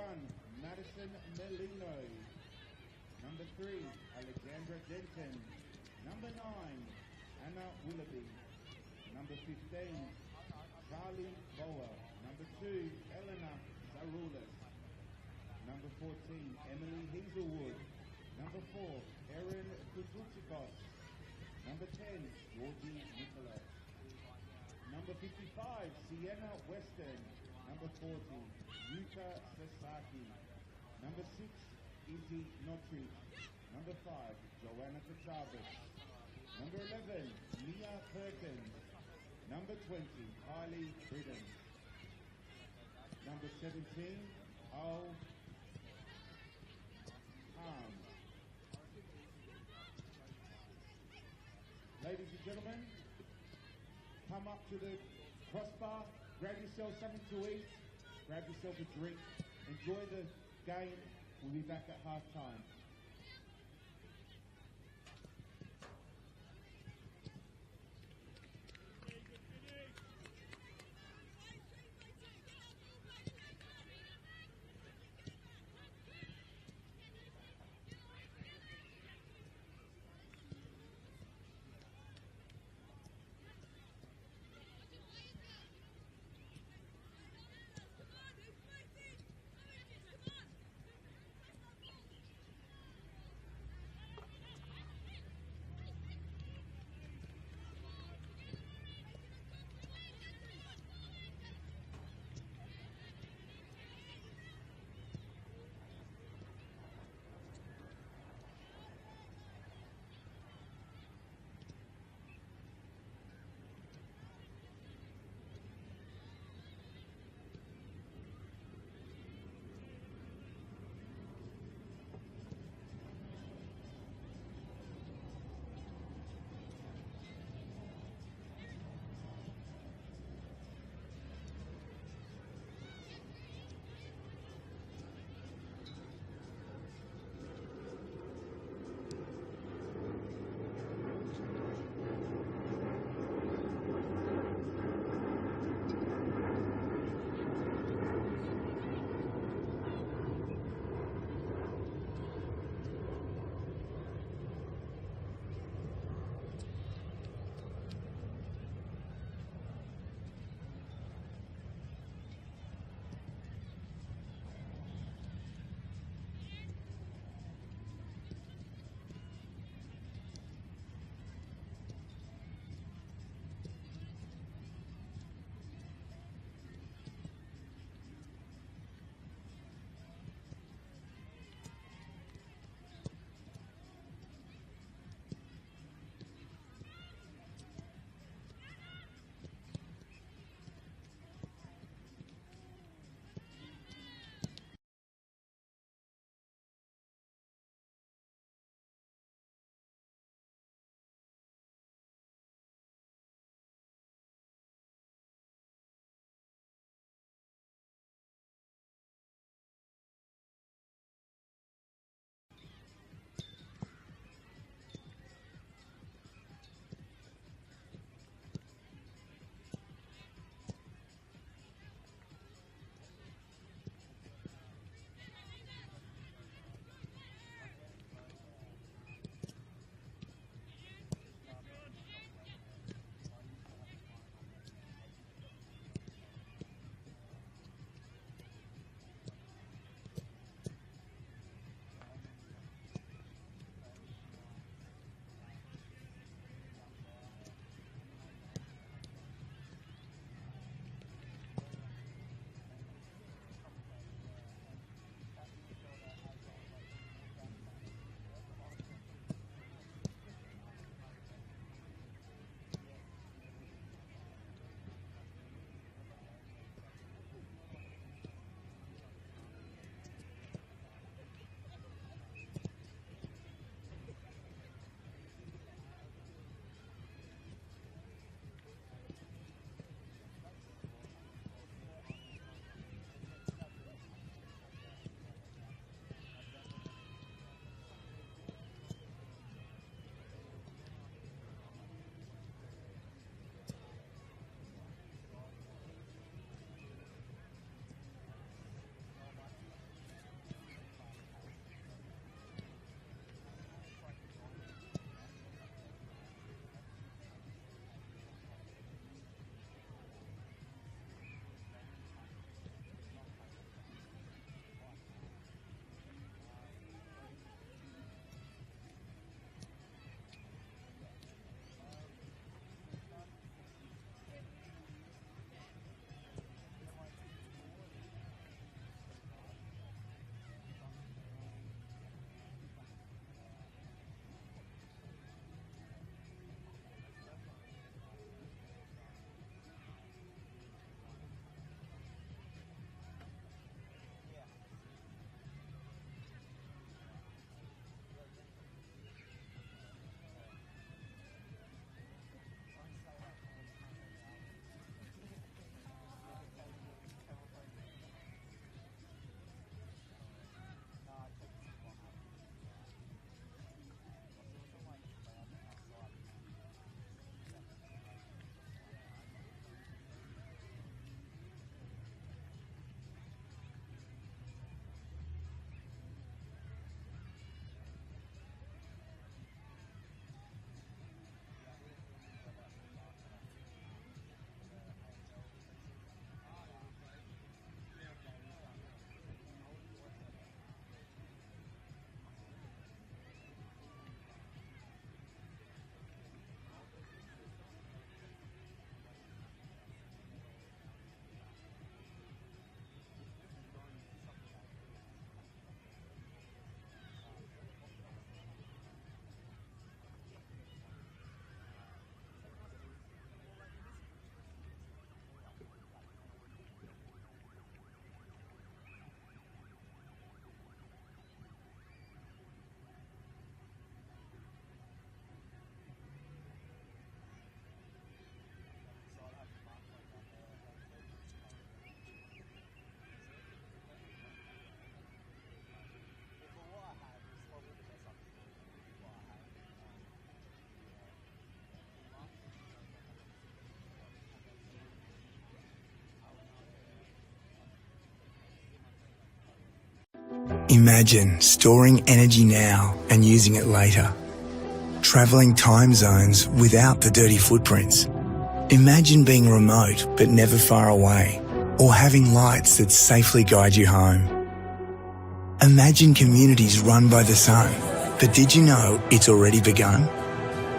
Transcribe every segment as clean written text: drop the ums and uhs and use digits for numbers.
1, Madison Melino. Number 3, Alexandra Denton. Number 9, Anna Willoughby. Number 15, Charlie Boa. Number 2, Eleanor Zaroulas. Number 14, Emily Hazelwood. Number 4, Erin Kuzutikos. Number 10, Georgie Nicholas. Number 55, Sienna Weston. Number 40, Yuka Sasaki. Number 6, Izzy Notri. Number 5, Joanna Katabas. Number 11, Mia Perkins. Number 20, Kylie Bridden. Number 17, Al Ham. Ladies and gentlemen, come up to the crossbar, grab yourself something to eat, grab yourself a drink, enjoy the game. We'll be back at half time. Imagine storing energy now and using it later. Travelling time zones without the dirty footprints. Imagine being remote but never far away, or having lights that safely guide you home. Imagine communities run by the sun, but did you know it's already begun?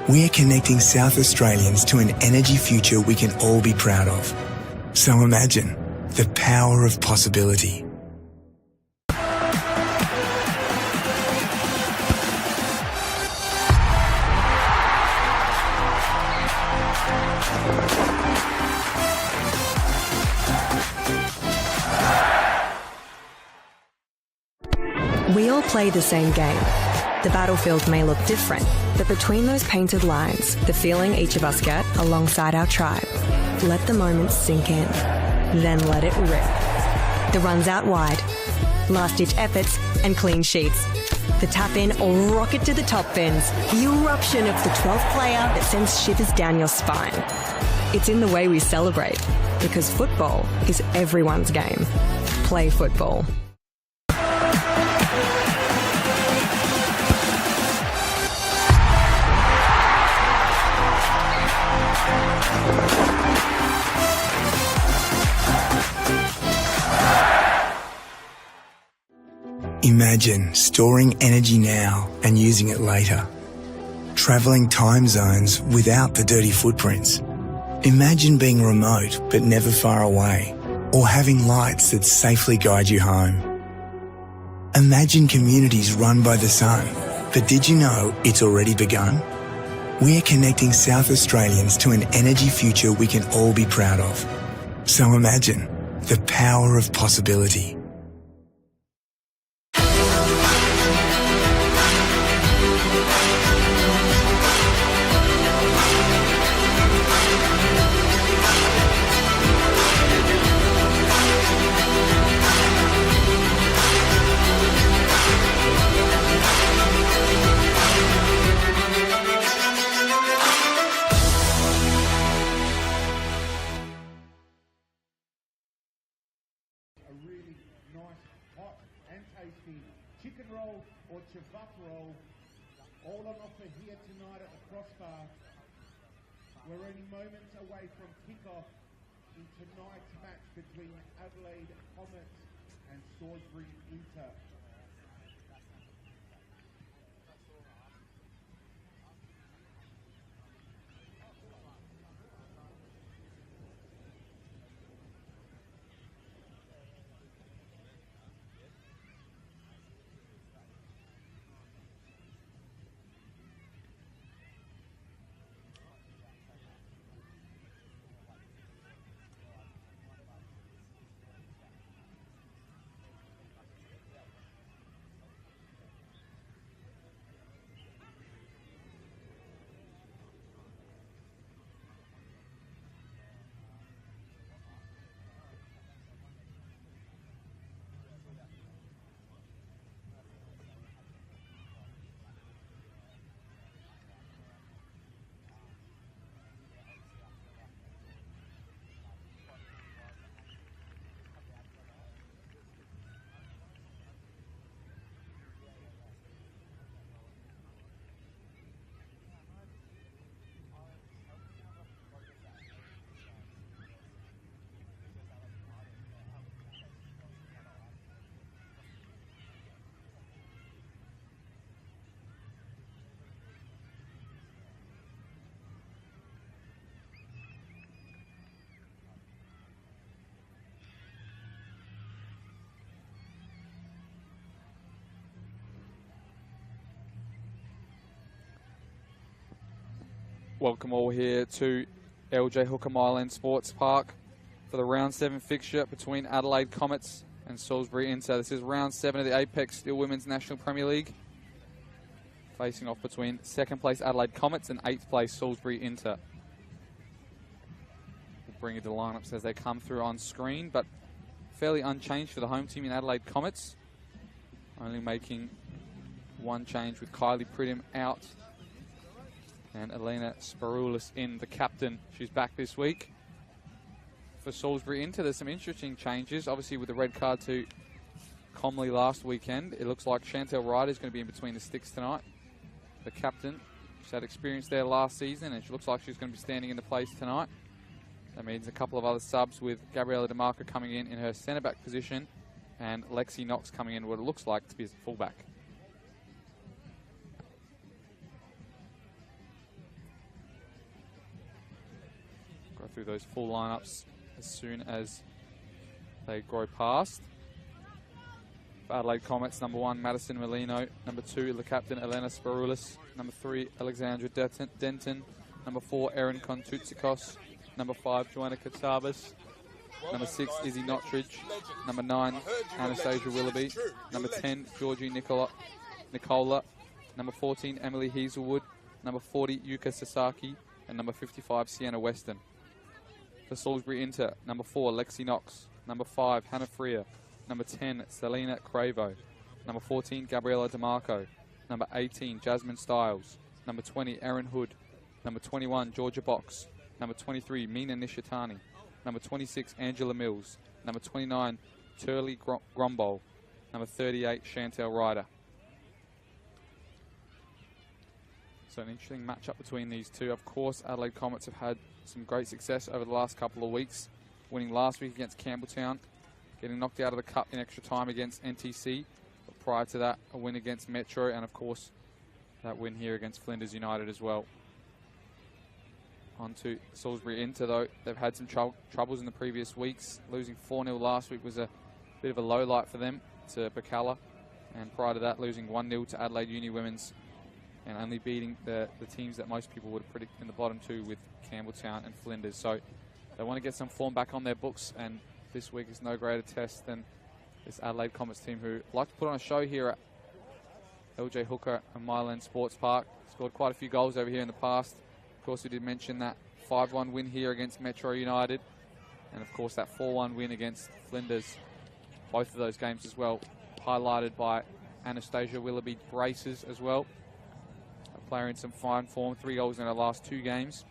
We're connecting South Australians to an energy future we can all be proud of. So imagine the power of possibility. We all play the same game. The battlefield may look different, but between those painted lines, the feeling each of us get alongside our tribe. Let the moment sink in, then let it rip. The runs out wide, last-ditch efforts and clean sheets. The tap-in or rocket to the top bins. The eruption of the 12th player that sends shivers down your spine. It's in the way we celebrate, because football is everyone's game. Play football. Imagine storing energy now and using it later. Travelling time zones without the dirty footprints. Imagine being remote but never far away, or having lights that safely guide you home. Imagine communities run by the sun, but did you know it's already begun? We're connecting South Australians to an energy future we can all be proud of. So imagine the power of possibility. Chicken roll or chavac roll, all on offer here tonight at the Crossbar. We're only moments away from kick-off in tonight's match between Adelaide Comets and Salisbury Inter. Welcome all here to LJ Hookham Island Sports Park for the round 7 fixture between Adelaide Comets and Salisbury Inter. This is round 7 of the Apex Steel Women's National Premier League. Facing off between 2nd place Adelaide Comets and 8th place Salisbury Inter. We'll bring you the lineups as they come through on screen, but fairly unchanged for the home team in Adelaide Comets. Only making one change with Kylie Pridham out and Elena Sparoulis in, the captain. She's back this week. For Salisbury Inter, there's some interesting changes, obviously with the red card to Comley last weekend. It looks like Chantel Ryder is going to be in between the sticks tonight. The captain, she's had experience there last season, and she looks like she's going to be standing in the place tonight. That means a couple of other subs, with Gabriella DeMarco coming in her centre-back position and Lexi Knox coming in what it looks like to be as a fullback. Go through those full lineups as soon as they grow past. For Adelaide Comets, number 1, Madison Molino. Number 2, the captain, Elena Sparoulis. Number 3, Alexandra Denton. Number 4, Erin Kontutsikos. Number 5, Joanna Katsabas. Number 6, Izzy Nottridge. Number 9, Anastasia Willoughby. Number 10, Georgie Nicola. Number 14, Emily Hazelwood. Number 40, Yuka Sasaki. And number 55, Sienna Weston. For Salisbury Inter, number 4, Lexi Knox. Number 5, Hannah Freer. Number 10, Selena Cravo. Number 14, Gabriella DeMarco. Number 18, Jasmine Stiles. Number 20, Erin Hood. Number 21, Georgia Box. Number 23, Mina Nishitani. Number 26, Angela Mills. Number 29, Turley Grombol. Number 38, Chantel Ryder. So an interesting matchup between these two. Of course, Adelaide Comets have had some great success over the last couple of weeks, winning last week against Campbelltown, getting knocked out of the cup in extra time against NTC. But prior to that, a win against Metro, and of course, that win here against Flinders United as well. On to Salisbury Inter, though. They've had some troubles in the previous weeks. Losing 4-0 last week was a bit of a low light for them to Bacalla. And prior to that, losing 1-0 to Adelaide Uni Women's, and only beating the teams that most people would predict in the bottom two with Campbelltown and Flinders. So they want to get some form back on their books, and this week is no greater test than this Adelaide Comets team, who like to put on a show here at LJ Hooker and Myland Sports Park. Scored quite a few goals over here in the past. Of course, we did mention that 5-1 win here against Metro United, and of course that 4-1 win against Flinders. Both of those games as well highlighted by Anastasia Willoughby braces as well. A player in some fine form, 3 goals in her last 2 games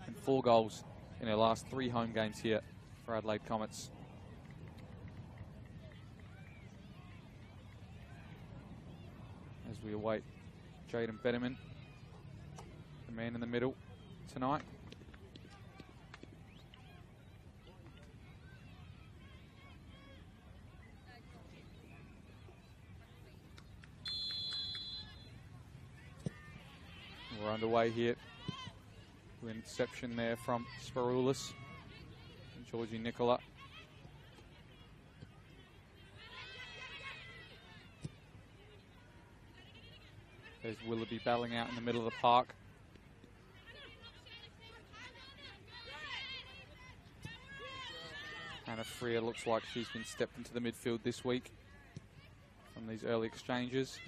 and 4 goals in her last 3 home games here for Adelaide Comets. As we await Jaden Betterman, the man in the middle tonight. We're underway here. Interception there from Sparoulis and Georgie Nicola. There's Willoughby battling out in the middle of the park. Hannah Freer looks like she's been stepped into the midfield this week from these early exchanges.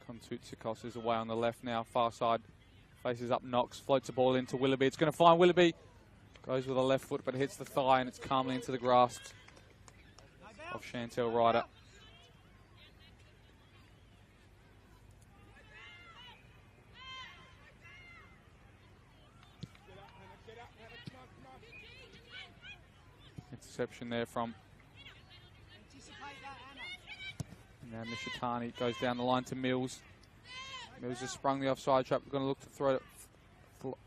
Kontutsikos is away on the left now, far side. Faces up Knox, floats the ball into Willoughby. It's going to find Willoughby. Goes with a left foot, but hits the thigh, and it's calmly into the grasp of Chantel Ryder. Interception there from now Nishitani. Goes down the line to Mills. Mills has sprung the offside trap. We're going to look to throw it,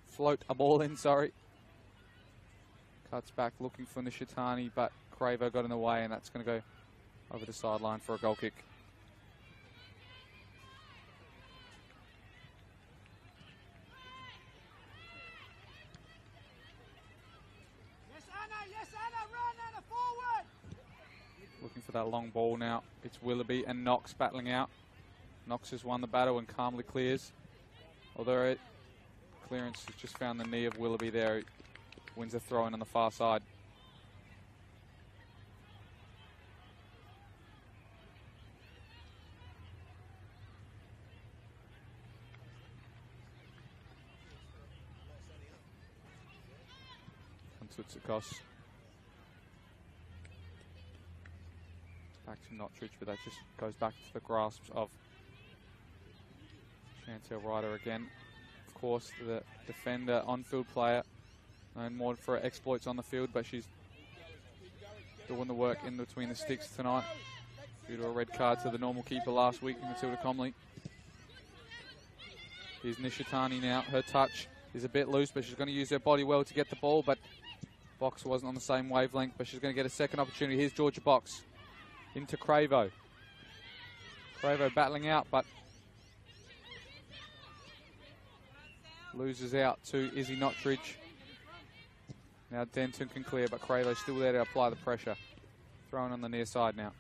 float a ball in, sorry. Cuts back looking for Nishitani, but Cravo got in the way, and that's going to go over the sideline for a goal kick. Yes, Anna, run, Anna, forward! Looking for that long ball now. It's Willoughby and Knox battling out. Knox has won the battle and calmly clears. Although clearance has just found the knee of Willoughby there. Wins a throw in on the far side. Kontutsikos. Back to Nottridge, but that just goes back to the grasps of Chantel Ryder again. Of course, the defender, on-field player, known more for her exploits on the field, but she's doing the work in between the sticks tonight due to a red card to the normal keeper last week, Matilda Comley. Here's Nishitani now. Her touch is a bit loose, but she's going to use her body well to get the ball, but Box wasn't on the same wavelength, but she's going to get a second opportunity. Here's Georgia Box into Cravo. Cravo battling out, but loses out to Izzy Nottridge. Now Denton can clear, but Cravo's still there to apply the pressure. Thrown on the near side now.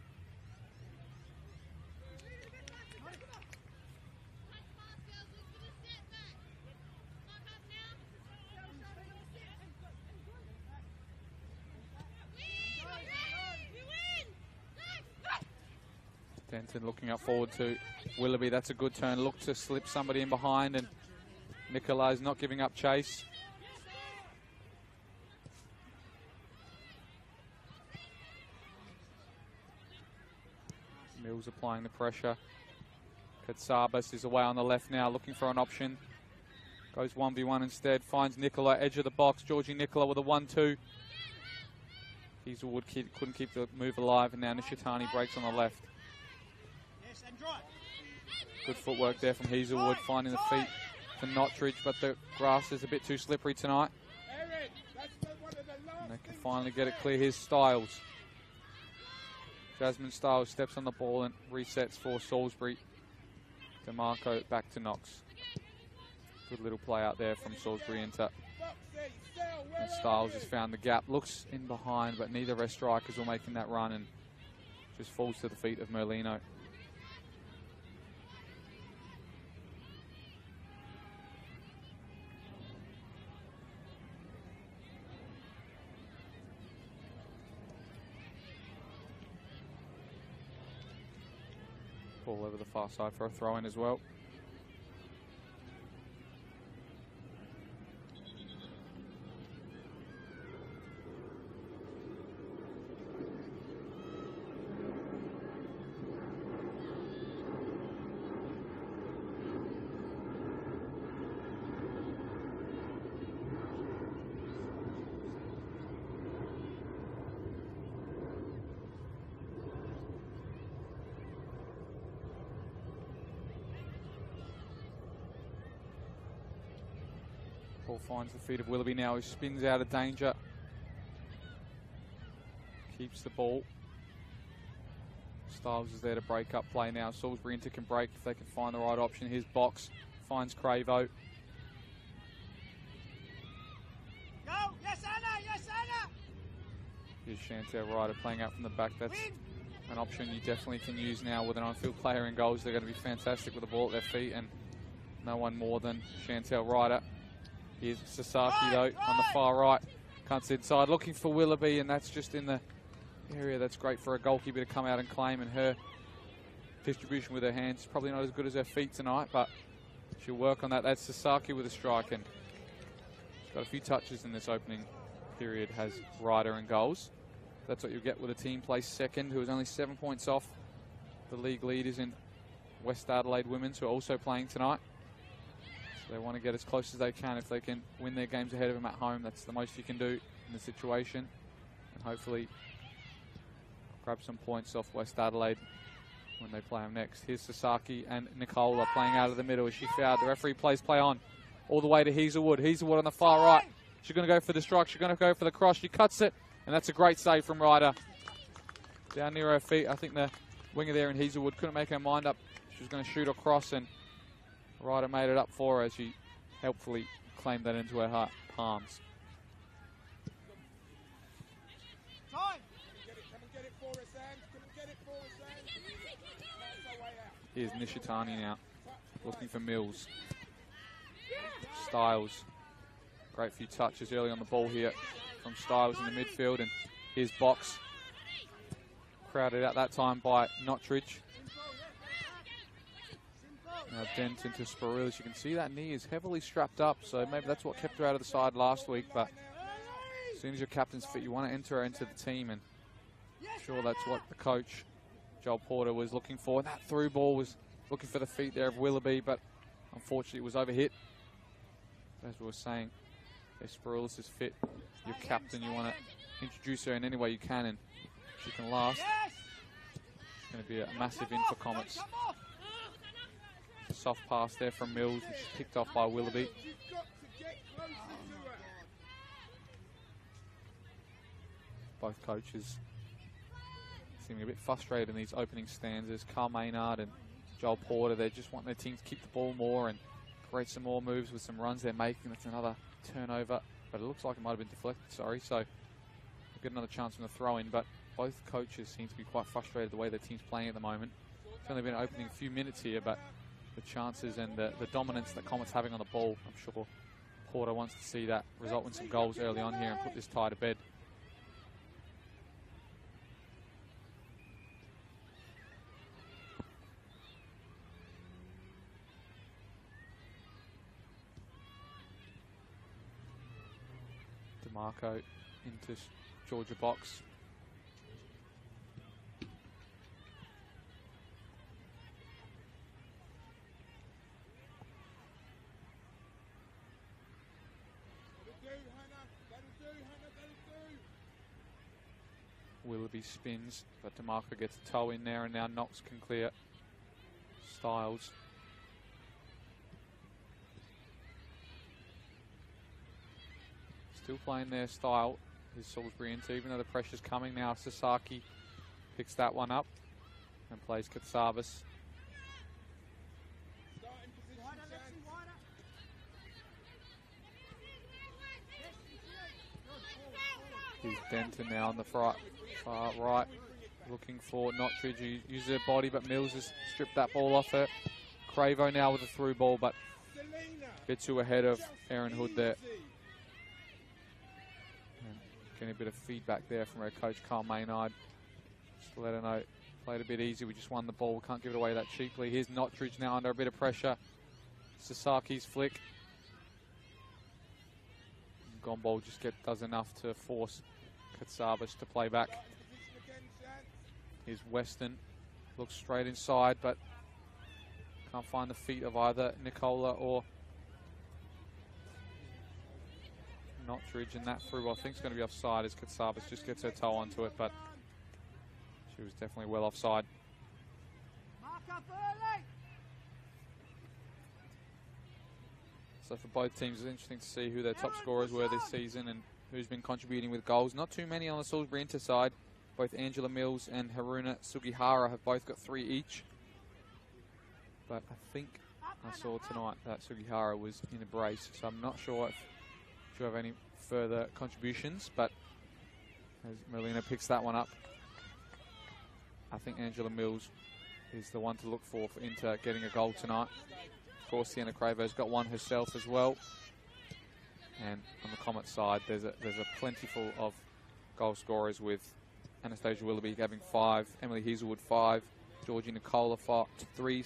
Denton looking up forward to Willoughby. That's a good turn. Look to slip somebody in behind, and Nikolai's not giving up chase. Mills applying the pressure. Katsabas is away on the left now, looking for an option. Goes 1v1 instead. Finds Nicola, edge of the box. Georgie Nicola with a 1-2. Hazelwood couldn't keep the move alive, and now Nishitani breaks on the left. Good footwork there from Hazelwood, finding the feet for Nottridge, but the grass is a bit too slippery tonight. And they can finally get it clear. Here's Stiles. Jasmine Stiles steps on the ball and resets for Salisbury. DeMarco back to Knox. Good little play out there from Salisbury into. And Stiles has found the gap. Looks in behind, but neither of our strikers were making that run, and just falls to the feet of Merlino. Ball over the far side for a throw-in as well. Ball finds the feet of Willoughby now, who spins out of danger. Keeps the ball. Stiles is there to break up play now. Salisbury Inter can break if they can find the right option. Here's Box. Finds Cravo. Go! Yes, Anna! Yes, Anna! Here's Chantel Ryder playing out from the back. That's an option you definitely can use now with an on-field player in goals. They're going to be fantastic with the ball at their feet, and no one more than Chantel Ryder. Here's Sasaki, though, on the far right. Cuts inside, looking for Willoughby, and that's just in the area that's great for a goalkeeper to come out and claim, and her distribution with her hands probably not as good as her feet tonight, but she'll work on that. That's Sasaki with a strike, and she's got a few touches in this opening period, has Ryder and goals. That's what you'll get with a team placed second, who is only 7 points off the league leaders in West Adelaide Women's, who are also playing tonight. They want to get as close as they can. If they can win their games ahead of them at home, that's the most you can do in the situation. And hopefully grab some points off West Adelaide when they play them next. Here's Sasaki and Nicola playing out of the middle as she fouled. The referee plays play on all the way to Hazelwood. Hazelwood on the far right. She's going to go for the strike. She's going to go for the cross. She cuts it, and that's a great save from Ryder. Down near her feet. I think the winger there in Hazelwood couldn't make her mind up. She was going to shoot across, and Ryder made it up for her as she helpfully claimed that into her palms. Time. Here's Nishitani now, looking for Mills. Stiles. Great few touches early on the ball here from Stiles in the midfield, and here's Box. Crowded out that time by Nottridge. Now Denton to Sparilis. You can see that knee is heavily strapped up, so maybe that's what kept her out of the side last week, but as soon as your captain's fit, you want to enter her into the team, and I'm sure that's what the coach, Joel Porter, was looking for. And that through ball was looking for the feet there of Willoughby, but unfortunately it was overhit. As we were saying, If Spiroulis is fit, your captain, you want to introduce her in any way you can, and she can last. It's going to be a massive in for Comets. A soft pass there from Mills, which is picked off by Willoughby. Both coaches seeming a bit frustrated in these opening stanzas. Carl Maynard and Joel Porter, they just want their team to keep the ball more and create some more moves with some runs they're making. That's another turnover, but it looks like it might have been deflected, sorry. So we'll get another chance from the throw-in, but both coaches seem to be quite frustrated the way their team's playing at the moment. It's only been opening a few minutes here, but the chances and the dominance that Comets having on the ball, I'm sure Porter wants to see that result in some goals early on here and put this tie to bed. DeMarco into Georgia box. Willoughby spins, but DeMarco gets a toe in there, and now Knox can clear. Styles. Still playing their style is Salisbury into, even though the pressure's coming now. Sasaki picks that one up and plays Katsavas. Here's Denton now on the far right, looking for Nottridge, who uses her body, but Mills has stripped that ball off her. Cravo now with a through ball, but a bit too ahead of Erin Hood there. And getting a bit of feedback there from her coach, Carl Maynard. Just to let her know, played a bit easy, we just won the ball, we can't give it away that cheaply. Here's Nottridge now under a bit of pressure. Sasaki's flick. Gombol just does enough to force Katsavas to play back. Here's Weston, looks straight inside, but can't find the feet of either Nicola or Nottridge, and that through, I think, is going to be offside as Katsavas just gets her toe onto it, but she was definitely well offside. So for both teams, it's interesting to see who their top scorers were this season and who's been contributing with goals. Not too many on the Salisbury Inter side. Both Angela Mills and Haruna Sugihara have both got 3 each. But I think I saw tonight that Sugihara was in a brace, so I'm not sure if she'll have any further contributions, but as Melina picks that one up, I think Angela Mills is the one to look for Inter getting a goal tonight. Of course, Sienna Cravo's got one herself as well. And on the Comet side, there's a plentiful of goal scorers, with Anastasia Willoughby having 5, Emily Hazelwood 5, Georgie Nicola 3,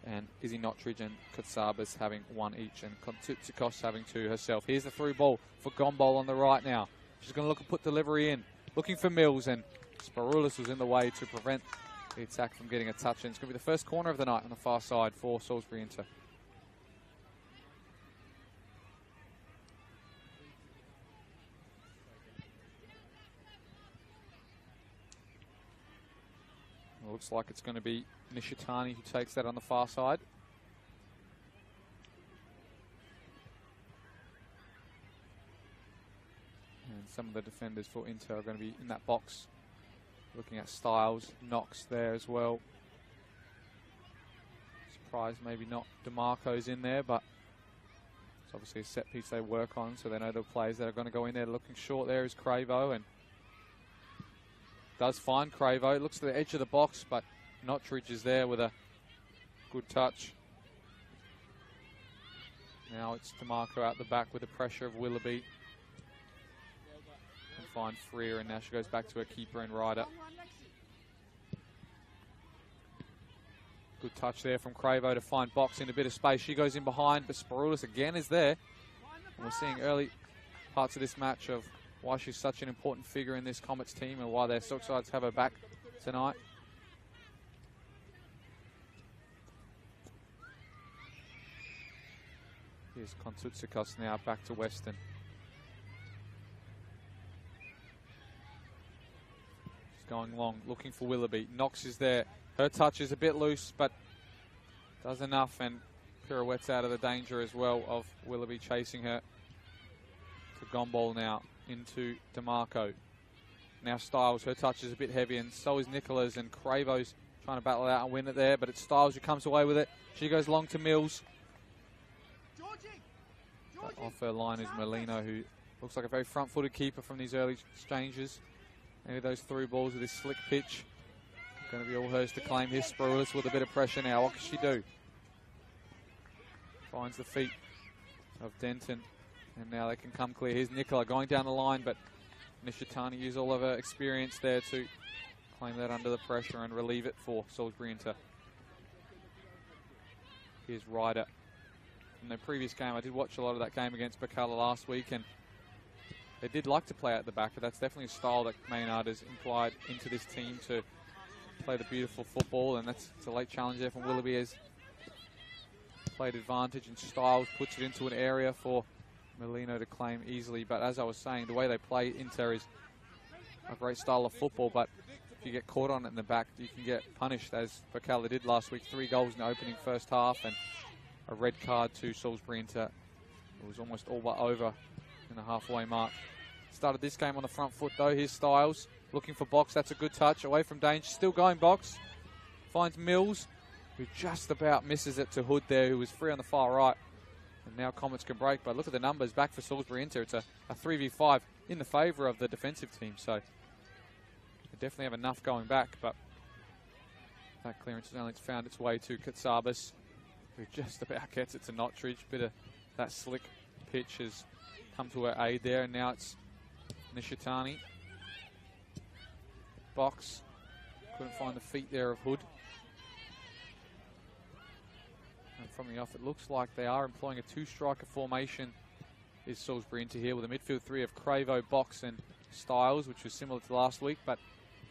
and Izzy Nottridge and Katsabas having 1 each, and Kontutsikos having 2 herself. Here's the through ball for Gombol on the right now. She's going to look and put delivery in, looking for Mills, and Spiroulis was in the way to prevent the attack from getting a touch, and it's going to be the first corner of the night on the far side for Salisbury Inter. It looks like it's going to be Nishitani who takes that on the far side. And some of the defenders for Inter are going to be in that box. Looking at Styles, Knox there as well. Surprised maybe not DeMarco's in there, but it's obviously a set piece they work on, so they know the players that are going to go in there. Looking short there is Cravo, and does find Cravo. Looks to the edge of the box, but Nottridge is there with a good touch. Now it's DeMarco out the back with the pressure of Willoughby. And find Freer, and now she goes back to her keeper and Ryder. Good touch there from Cravo to find Box in a bit of space. She goes in behind, but Spiroulis again is there. And we're seeing early parts of this match of why she's such an important figure in this Comets team and why their Silk Sides have her back tonight. Here's Kontutsikos now back to Weston. She's going long, looking for Willoughby. Knox is there. Her touch is a bit loose, but does enough and pirouettes out of the danger as well of Willoughby chasing her. To Gombol now, into DeMarco. Now Styles, her touch is a bit heavy, and so is Nicola's, and Cravo's trying to battle it out and win it there, but it's Styles who comes away with it. She goes long to Mills. But off her line is Molino, who looks like a very front-footed keeper from these early exchanges. Maybe those through balls with this slick pitch. Going to be all hers to claim. Here's Sproulis with a bit of pressure now. What can she do? Finds the feet of Denton, and now they can come clear. Here's Nicola going down the line, but Nishitani used all of her experience there to claim that under the pressure and relieve it for Salisbury Inter. Here's Ryder. In the previous game, I did watch a lot of that game against Bacala last week, and they did like to play out the back, but that's definitely a style that Maynard has implied into this team to play the beautiful football, and it's a late challenge there from Willoughby as played advantage, and Styles puts it into an area for Molino to claim easily. But as I was saying, the way they play Inter is a great style of football, but if you get caught on it in the back, you can get punished, as Bacala did last week. 3 goals in the opening first half, and a red card to Salisbury Inter. It was almost all but over in the halfway mark. Started this game on the front foot though. Here's Styles looking for Box. That's a good touch away from danger. Still going Box. Finds Mills, who just about misses it to Hood there, who was free on the far right. And now Comets can break. But look at the numbers back for Salisbury Inter. It's a 3v5 in the favour of the defensive team. So they definitely have enough going back. But that clearance has only found its way to Katsabas, who just about gets it to Nottridge. Bit of that slick pitch has come to her aid there, and now it's Nishitani. Box. Couldn't find the feet there of Hood. And from the off, it looks like they are employing a 2-striker formation. Is Salisbury Inter here with a midfield 3 of Cravo, Box and Styles, which was similar to last week, but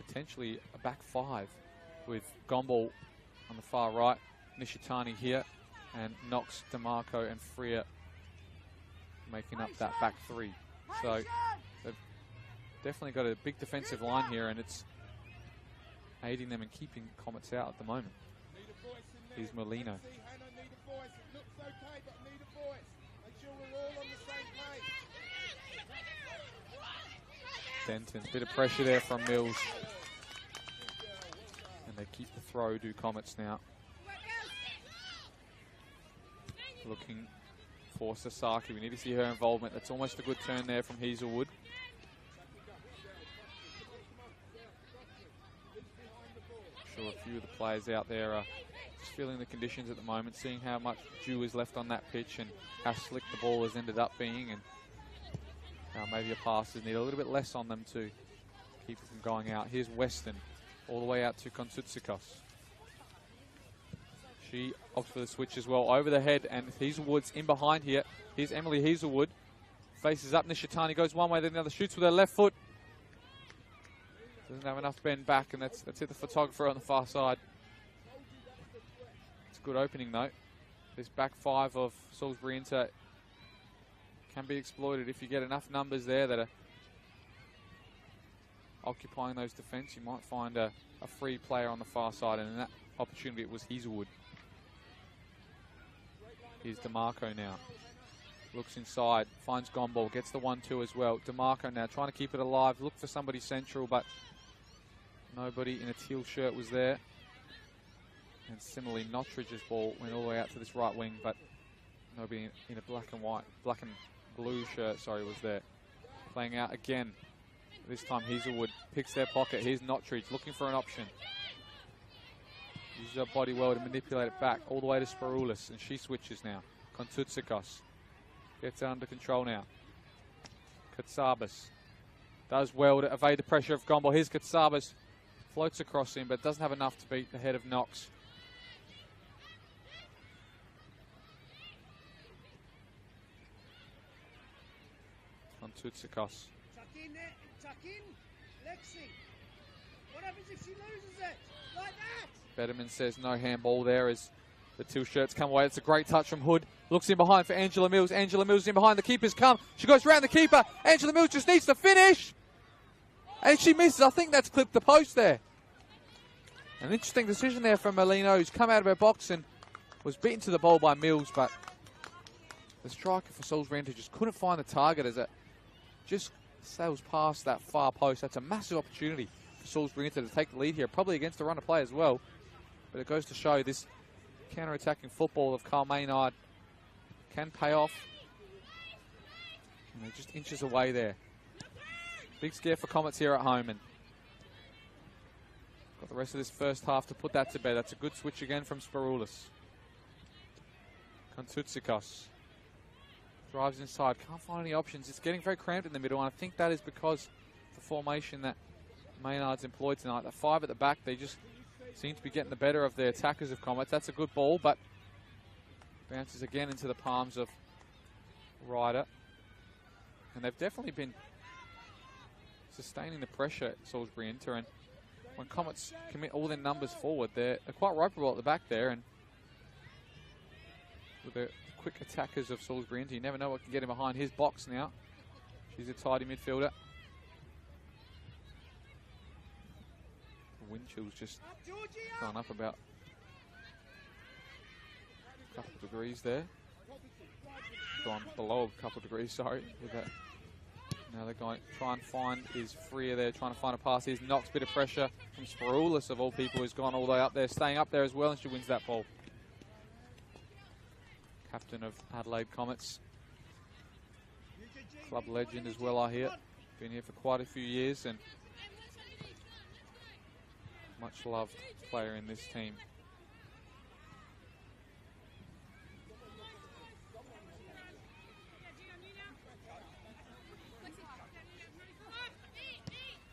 potentially a back 5 with Gombol on the far right. Nishitani here, and Knox, DeMarco and Freer making up that back 3. So they've definitely got a big defensive line here, and it's aiding them in keeping Comets out at the moment. Here's Molino. Denton, bit of pressure there from Mills. And they keep the throw, do Comets now. Looking for Sasaki. We need to see her involvement. That's almost a good turn there from Hazelwood. I'm sure a few of the players out there are just feeling the conditions at the moment, seeing how much dew is left on that pitch and how slick the ball has ended up being, and how maybe a passers need a little bit less on them to keep it from going out. Here's Weston, all the way out to Kontutsikos. She opts for the switch as well, over the head, and Hazelwood's in behind here. Here's Emily Hazelwood, faces up. Nishitani goes one way, then the other, shoots with her left foot. Doesn't have enough bend back, and that's hit the photographer on the far side. It's a good opening though. This back 5 of Salisbury Inter can be exploited if you get enough numbers there that are occupying those defence. You might find a free player on the far side, and in that opportunity it was Hazelwood. Here's DeMarco now. Looks inside, finds Gombol, gets the 1-2 as well. DeMarco now trying to keep it alive, look for somebody central, but nobody in a teal shirt was there. And similarly, Nottridge's ball went all the way out to this right wing, but nobody in a black and blue shirt, sorry, was there. Playing out again. This time Hazelwood picks their pocket. Here's Nottridge looking for an option. Uses her body well to manipulate it back all the way to Sproulis, and she switches now. Kontutsikos gets it under control now. Katsabas does well to evade the pressure of Gombol. Here's Katsabas, floats across him, but doesn't have enough to beat the head of Knox. Kontutsikos. Tuck in there, tuck in. Lexi. What happens if she loses it? Like that. Betterman says no handball there as the teal shirts come away. It's a great touch from Hood. Looks in behind for Angela Mills. Angela Mills in behind. The keeper's come. She goes round the keeper. Angela Mills just needs to finish. And she misses. I think that's clipped the post there. An interesting decision there from Molino, who's come out of her box and was beaten to the ball by Mills, but the striker for Salisbury Inter just couldn't find the target as it just sails past that far post. That's a massive opportunity for Salisbury Inter to take the lead here, probably against the run of play as well. But it goes to show this counter-attacking football of Carl Maynard can pay off. And they're just inches away there. Big scare for Comets here at home, and got the rest of this first half to put that to bed. That's a good switch again from Sparoulis. Kontutsikos drives inside, can't find any options. It's getting very cramped in the middle, and I think that is because the formation that Maynard's employed tonight. The five at the back, they just seem to be getting the better of the attackers of Comets. That's a good ball, but bounces again into the palms of Ryder. And they've definitely been sustaining the pressure at Salisbury Inter, and when Comets commit all their numbers forward, they're quite ropeable at the back there, and with the quick attackers of Salisbury Inter, you never know what can get him behind his box now. She's a tidy midfielder. The wind chill's just gone up about a couple of degrees there. Gone below a couple of degrees, sorry. With that. Now they're going to try and find is Freer there, trying to find a pass. He's knocks a bit of pressure from Sparoulis, of all people, who's gone all the way up there, staying up there as well, and she wins that ball. Captain of Adelaide Comets. Club legend as well, I hear. Been here for quite a few years, and much loved player in this team.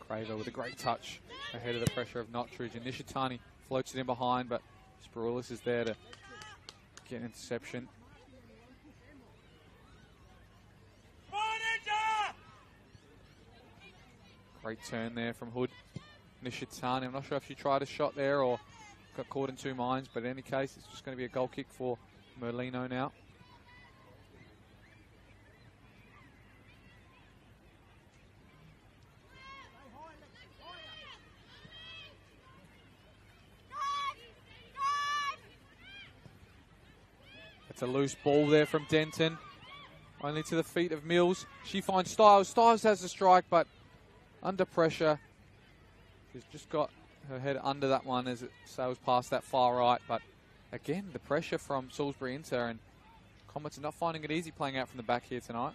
Craver with a great touch ahead of the pressure of Notridge, and Nishitani floats it in behind, but Sparoulis is there to get an interception. Great turn there from Hood. Nishitani, I'm not sure if she tried a shot there or got caught in two minds, but in any case, it's just going to be a goal kick for Merlino now. It's a loose ball there from Denton. Only to the feet of Mills. She finds Styles. Styles has the strike, but under pressure. She's just got her head under that one as it sails past that far right. But again, the pressure from Salisbury Inter, and Comets are not finding it easy playing out from the back here tonight.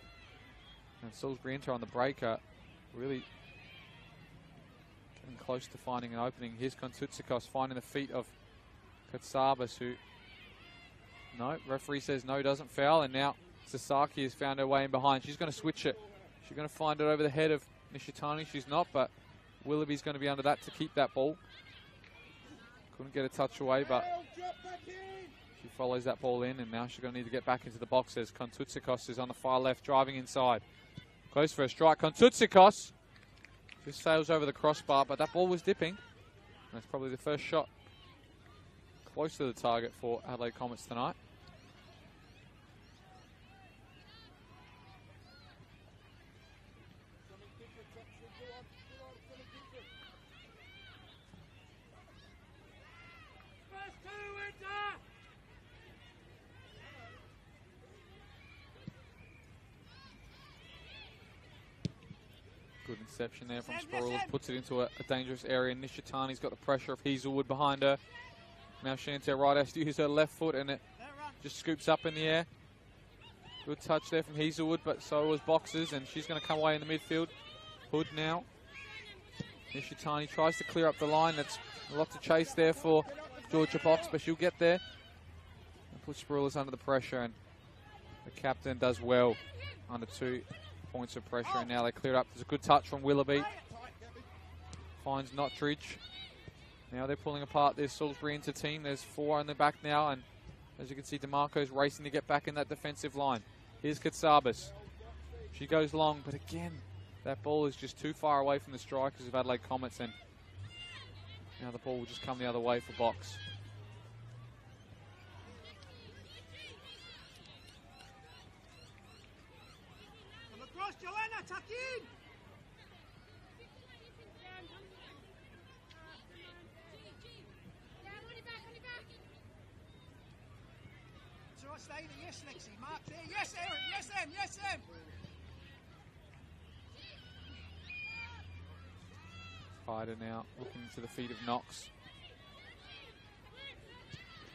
And Salisbury Inter on the break are really getting close to finding an opening. Here's Kontutsikos finding the feet of Katsabas, who... No, referee says no, doesn't foul, and now Sasaki has found her way in behind. She's going to switch it. She's going to find it over the head of Nishitani. She's not, but Willoughby's going to be under that to keep that ball. Couldn't get a touch away, but she follows that ball in, and now she's going to need to get back into the box as Kontutsikos is on the far left, driving inside. Goes for a strike. Kontutsikos just sails over the crossbar, but that ball was dipping. That's probably the first shot close to the target for Adelaide Comets tonight. Good interception there from Sparoulis, puts it into a dangerous area. Nishitani's got the pressure of Hazelwood behind her. Now Chantel Wright has to use her left foot, and it just scoops up in the air. Good touch there from Hazelwood, but so was Boxers, and she's going to come away in the midfield. Hood now. Nishitani tries to clear up the line. That's a lot to chase there for Georgia Box, but she'll get there. And put Sparoulis under the pressure, and the captain does well under 2 points of pressure, and now they clear it up. There's a good touch from Willoughby. Finds Notridge. Now they're pulling apart this Salisbury Inter team. There's 4 on the back now, and as you can see, DeMarco's racing to get back in that defensive line. Here's Katsabas. She goes long, but again, that ball is just too far away from the strikers of Adelaide Comets, and now the ball will just come the other way for Box. in. So I stay there. Yes, Lexi. Mark there. Yes, Aaron. Yes, Em. Yes, Em. Spider now looking to the feet of Knox.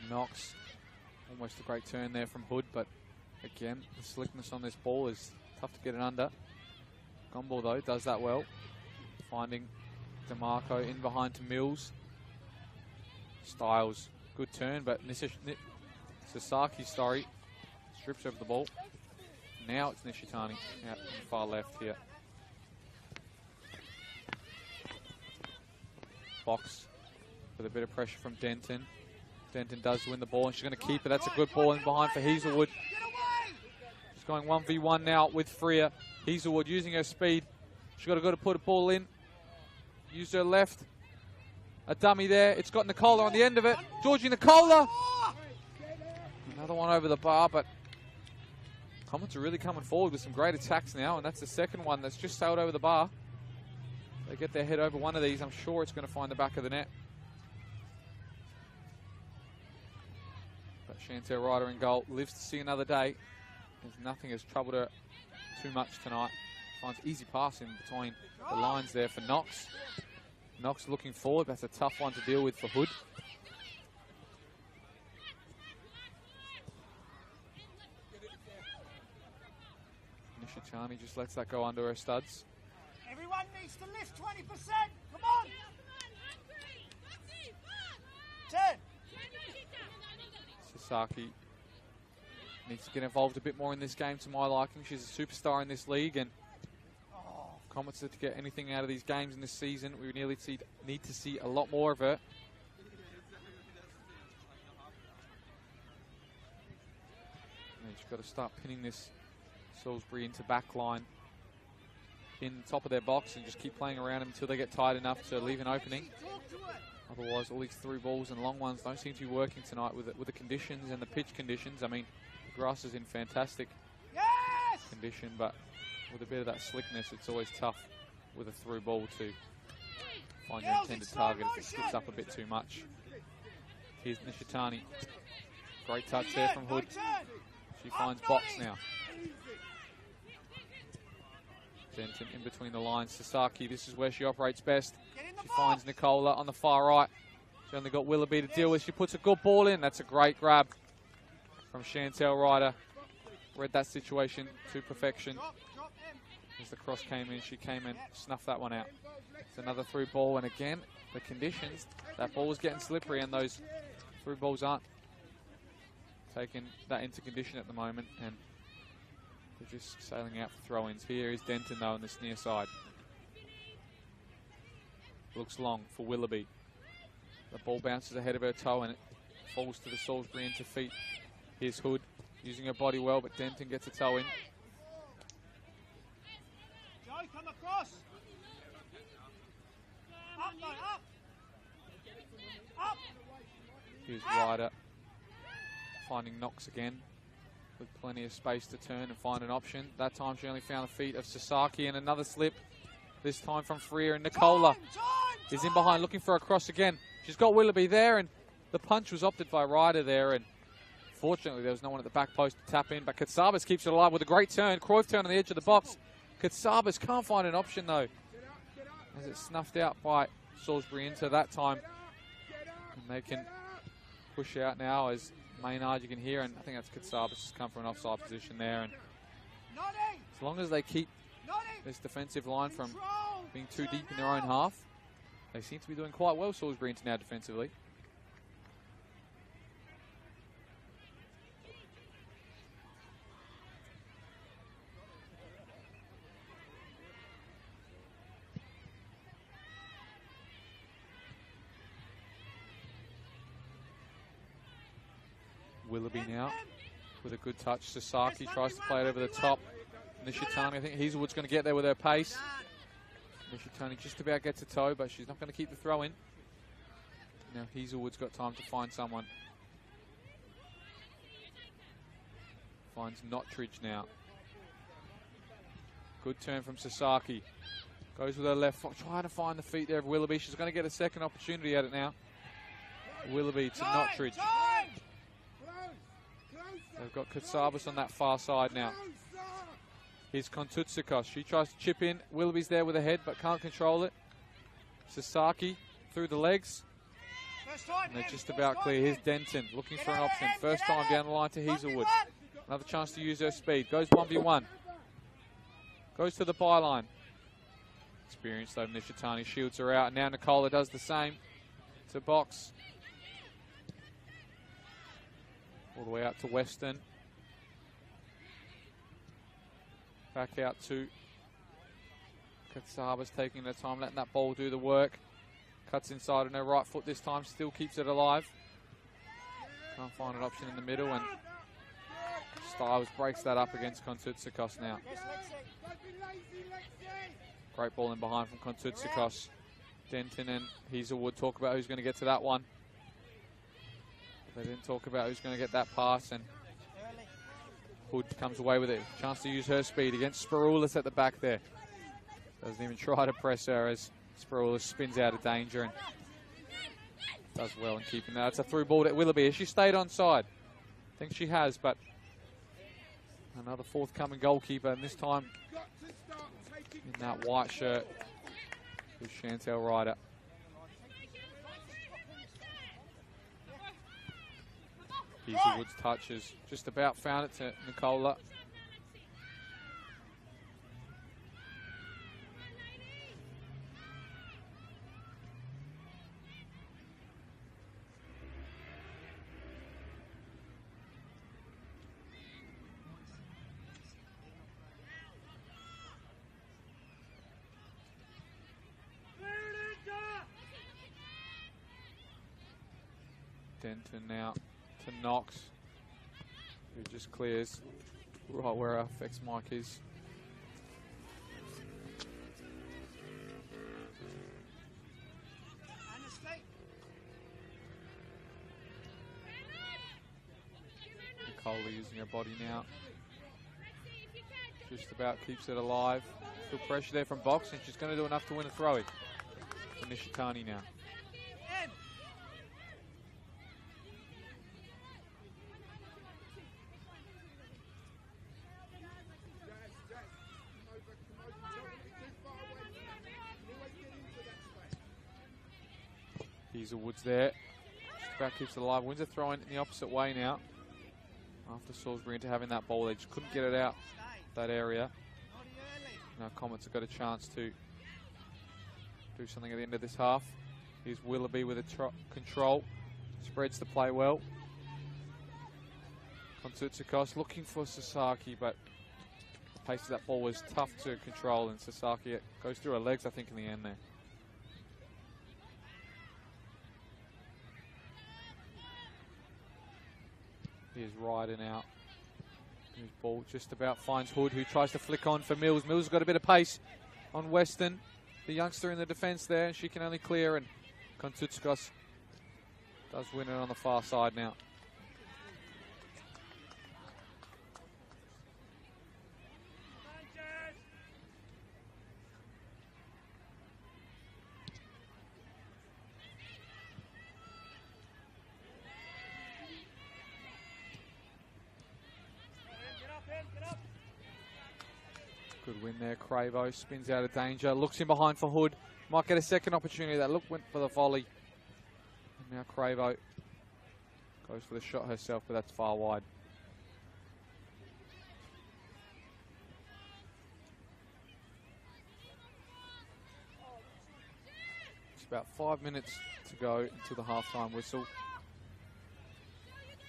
Knox, almost a great turn there from Hood, but again, the slickness on this ball is tough to get it under. Gumball, though, does that well. Finding DeMarco in behind to Mills. Styles, good turn, but Sasaki, strips over the ball. Now it's Nishitani out on the far left here. Box with a bit of pressure from Denton. Denton does win the ball, and she's going to keep it. That's a good ball in behind for Hazelwood. She's going 1v1 now with Freer. Hazelwood using her speed. She's got to go to put a ball in. Used her left. A dummy there. It's got Nicola on the end of it. Georgie Nicola. Another one over the bar, but Comets are really coming forward with some great attacks now, and that's the second one that's just sailed over the bar. They get their head over one of these. I'm sure it's going to find the back of the net. But Chantel Ryder in goal lives to see another day. Nothing has troubled her too much tonight. Finds easy passing between the lines there for Knox. Knox looking forward. That's a tough one to deal with for Hood. Nishitani just lets that go under her studs. Everyone needs to lift 20%. Come on. 10. Sasaki needs to get involved a bit more in this game to my liking. She's a superstar in this league, and Comets to get anything out of these games in this season, we need to see a lot more of her. And she's got to start pinning this Salisbury into back line in the top of their box and just keep playing around them until they get tight enough to leave an opening. Otherwise, all these through balls and long ones don't seem to be working tonight with the conditions and the pitch conditions. I mean, the grass is in fantastic condition, but with a bit of that slickness, it's always tough with a through ball to find your intended target if it slips up a bit too much. Here's Nishitani. Great touch there from Hood. She finds box now. Denton in between the lines. Sasaki, this is where she operates best. She finds Nicola on the far right. She only got Willoughby to deal with. She puts a good ball in. That's a great grab from Chantel Ryder. Read that situation to perfection. As the cross came in, she came and snuffed that one out. It's another through ball, and again, the conditions. That ball was getting slippery, and those through balls aren't taking that into condition at the moment, and they're just sailing out for throw-ins. Here is Denton, though, on this near side. Looks long for Willoughby. The ball bounces ahead of her toe, and it falls to the Salisbury into feet. Here's Hood, using her body well, but Denton gets a toe in. Joe, come across. Up, no, up. Up. Here's Ryder finding Knox again with plenty of space to turn and find an option. That time she only found the feet of Sasaki, and another slip, this time from Freer, and Nicola is in behind looking for a cross again. She's got Willoughby there, and the punch was opted by Ryder there, and fortunately there was no one at the back post to tap in, but Katsabas keeps it alive with a great turn. Cruyff turn on the edge of the box. Katsabas can't find an option though, as it's snuffed out by Salisbury into that time. And they can push out now as Maynard, you can hear, and I think that's Katsabas just come from an offside position there. And as long as they keep this defensive line from being too deep in their own half, they seem to be doing quite well, Salisbury into now defensively. Willoughby now with a good touch. Sasaki tries to play it over the top. Nishitani, I think Hazelwood's going to get there with her pace. Nishitani just about gets a toe, but she's not going to keep the throw in. Now Hazelwood's got time to find someone. Finds Nottridge now. Good turn from Sasaki. Goes with her left foot, trying to find the feet there of Willoughby. She's going to get a second opportunity at it now. Willoughby to Notridge. They've got Katsabas on that far side now. Here's Kontutsikos. She tries to chip in. Willoughby's there with her head, but can't control it. Sasaki through the legs. And they're just about clear. Here's Denton looking for an option. First time down the line to Hazelwood. Another chance to use her speed. Goes 1v1. Goes to the byline. Experienced though, Nishitani shields her out. And now Nicola does the same to box. All the way out to Weston. Back out to Katsabas, taking their time, letting that ball do the work. Cuts inside on her right foot this time, still keeps it alive. Can't find an option in the middle, and Stiles breaks that up against Kontutsikos now. Great ball in behind from Kontutsikos. Denton and Hazelwood talk about who's going to get to that one. They didn't talk about who's going to get that pass, and Hood comes away with it. Chance to use her speed against Spiroulis at the back there. Doesn't even try to press her as Spiroulis spins out of danger and does well in keeping that. It's a through ball to Willoughby. Has she stayed onside? I think she has, but another forthcoming goalkeeper, and this time in that white shirt is Chantel Ryder. Hazelwood's touches just about found it to Nicola. Denton now to Knox, who just clears right where our FX mic is. Nicola using her body now. Just about keeps it alive. Still pressure there from box, and she's going to do enough to win a throw-in for Nishitani now. Hazelwood's there. Just about keeps it alive. Wins a throw in the opposite way now. After Salisbury into having that ball, they just couldn't get it out that area. Now Comets have got a chance to do something at the end of this half. Here's Willoughby with a control. Spreads the play well. Kontutsikos looking for Sasaki, but the pace of that ball was tough to control, and Sasaki goes through her legs, I think, in the end there. Here's Ryder now. His ball just about finds Hood, who tries to flick on for Mills. Mills has got a bit of pace on Weston. The youngster in the defence there, and she can only clear, and Kontutsikos does win it on the far side now. Good win there. Cravo spins out of danger, looks in behind for Hood. Might get a second opportunity. That look went for the volley. And now Cravo goes for the shot herself, but that's far wide. It's about 5 minutes to go until the halftime whistle.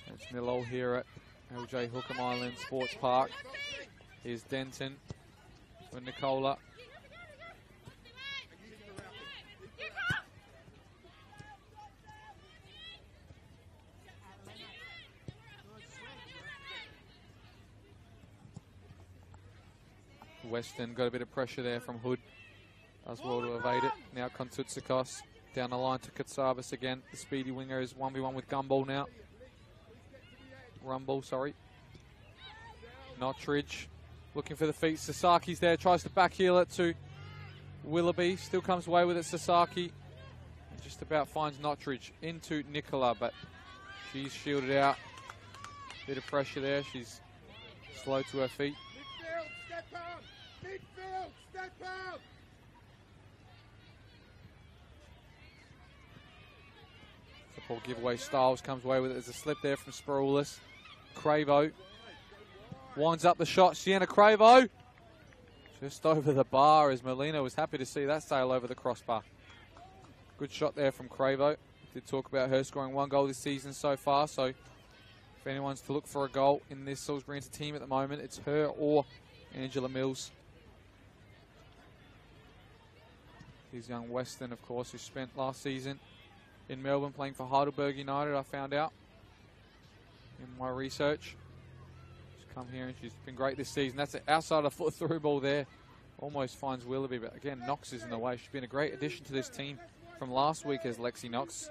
It's 0-0 here at LJ Hookham Island Sports Park. Here's Denton with Nicola. Weston got a bit of pressure there from Hood. Does well to evade it. Now Kontutsikos down the line to Katsabas again. The speedy winger is 1v1 with Rumble now. Notridge Looking for the feet. Sasaki's there. Tries to back heel it to Willoughby. Still comes away with it, Sasaki. And just about finds Nottridge into Nicola, but she's shielded out. Bit of pressure there. She's slow to her feet. Midfield, step out! Midfield, step out! Football giveaway. Styles comes away with it. There's a slip there from Sparoulis. Cravo winds up the shot. Sienna Cravo just over the bar as Molina was happy to see that sail over the crossbar. Good shot there from Cravo. Did talk about her scoring 1 goal this season so far, so if anyone's to look for a goal in this Salisbury Inter team at the moment, it's her or Angela Mills. Here's young Weston, of course, who spent last season in Melbourne playing for Heidelberg United, I found out in my research. She's come here and she's been great this season. That's an outside of foot through ball there. Almost finds Willoughby, but again, Knox is in the way. She's been a great addition to this team from last week as Lexi Knox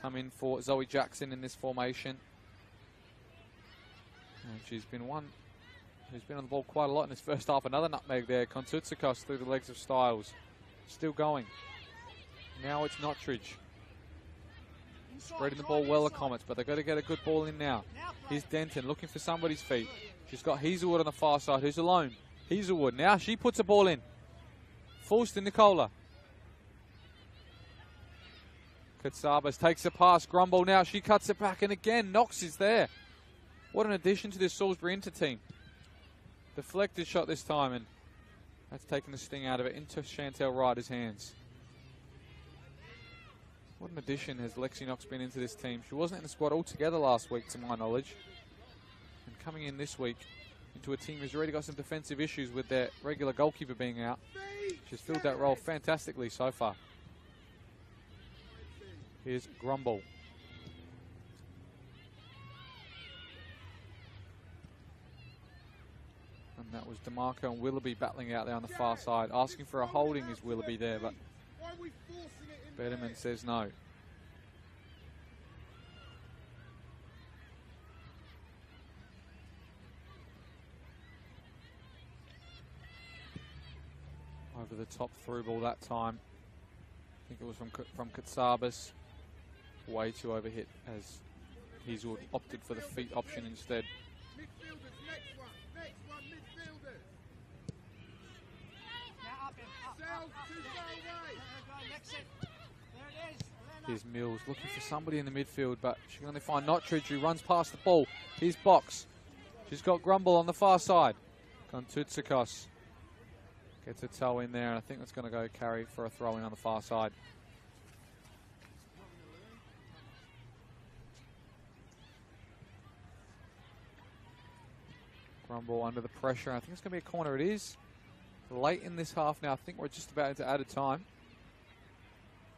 come in for Zoe Jackson in this formation. And she's been one who's been on the ball quite a lot in this first half. Another nutmeg there. Kontutsakos through the legs of Styles. Still going. Now it's Nottridge. Spreading the ball well, the Comets, but they've got to get a good ball in now. Here's Denton looking for somebody's feet. She's got Hazelwood on the far side, who's alone. Hazelwood, now she puts a ball in. Falls to Nicola. Katsabas takes a pass. Grumble now, she cuts it back, and again, Knox is there. What an addition to this Salisbury Inter team. Deflected shot this time, and that's taken the sting out of it into Chantel Ryder's hands. What an addition has Lexi Knox been into this team. She wasn't in the squad altogether last week, to my knowledge. And coming in this week into a team who's already got some defensive issues with their regular goalkeeper being out. She's filled that role fantastically so far. Here's Grumble. And that was DeMarco and Willoughby battling out there on the far side. Asking for a holding is Willoughby there, but Betterman says no. Over the top through ball that time. I think it was from Katsabas. Way too overhit as Hazelwood opted for the feet option instead. Midfielders, next one, midfielders. Now up him, up, Cells up, too far away. There it is. Here's Mills looking for somebody in the midfield, but she can only find Nottridge, who runs past the ball. Here's Box. She's got Grumble on the far side. Kontutsakos gets a toe in there, and I think that's going to go carry for a throw in on the far side. Grumble under the pressure. I think it's going to be a corner. It is late in this half now. I think we're just about into added time.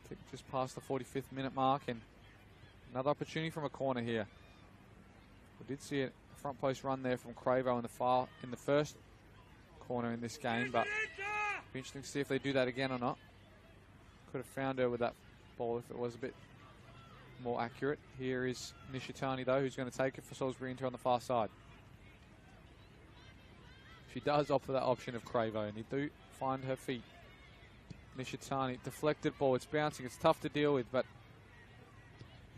I think just past the 45th minute mark, and another opportunity from a corner here. We did see a front post run there from Cravo in the first corner in this game, but it'll be interesting to see if they do that again or not. Could have found her with that ball if it was a bit more accurate. Here is Nishitani though, who's going to take it for Salisbury Inter on the far side. She does opt for that option of Cravo, and you do find her feet. Nishitani, deflected ball, it's bouncing, it's tough to deal with, but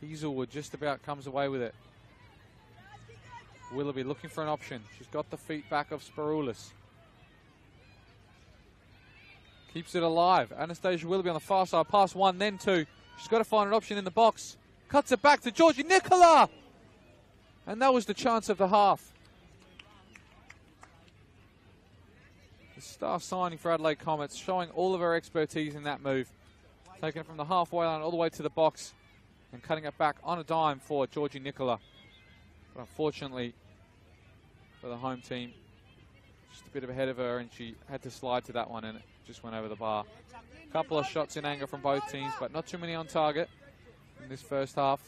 Hazelwood just about comes away with it. Willoughby looking for an option. She's got the feet back of Sparoulis. Keeps it alive. Anastasia Willoughby on the far side, pass one, then two. She's got to find an option in the box. Cuts it back to Georgie Nicola! And that was the chance of the half. Star signing for Adelaide Comets, showing all of her expertise in that move. Taking it from the halfway line all the way to the box and cutting it back on a dime for Georgie Nicola. But unfortunately for the home team, just a bit of ahead of her, and she had to slide to that one, and it just went over the bar. A couple of shots in anger from both teams, but not too many on target in this first half.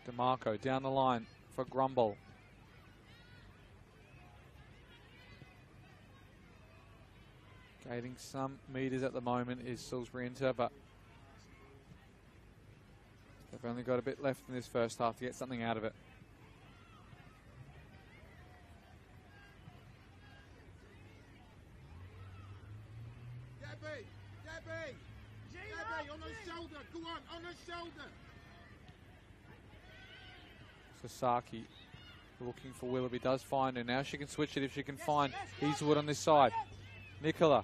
DeMarco down the line for Grumble. Gaining some metres at the moment is Salisbury Inter, but they've only got a bit left in this first half to get something out of it. Debbie, on her shoulder. Go on her shoulder. Sasaki looking for Willoughby, does find her. Now she can switch it if she can find Eastwood on this side. Nicola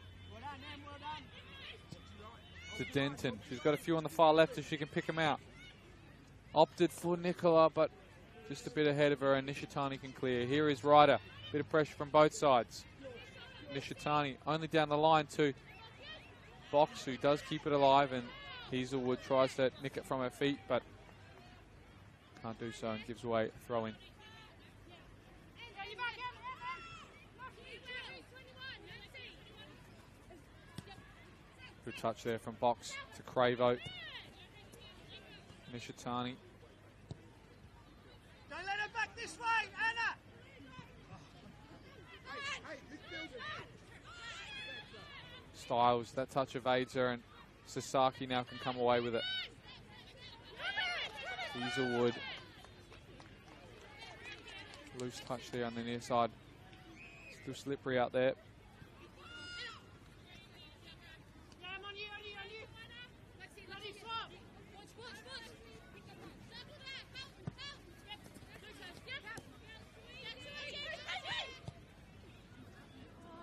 to Denton. She's got a few on the far left if she can pick them out. Opted for Nicola, but just a bit ahead of her, and Nishitani can clear. Here is Ryder. Bit of pressure from both sides. Nishitani only down the line to Box, who does keep it alive, and Hazelwood tries to nick it from her feet, but can't do so and gives away a throw in. Good touch there from Box to Cravo. Nishitani. Don't let her back this way, Anna! Styles, that touch evades her, and Sasaki now can come away with it. Hazelwood. Loose touch there on the near side. Still slippery out there.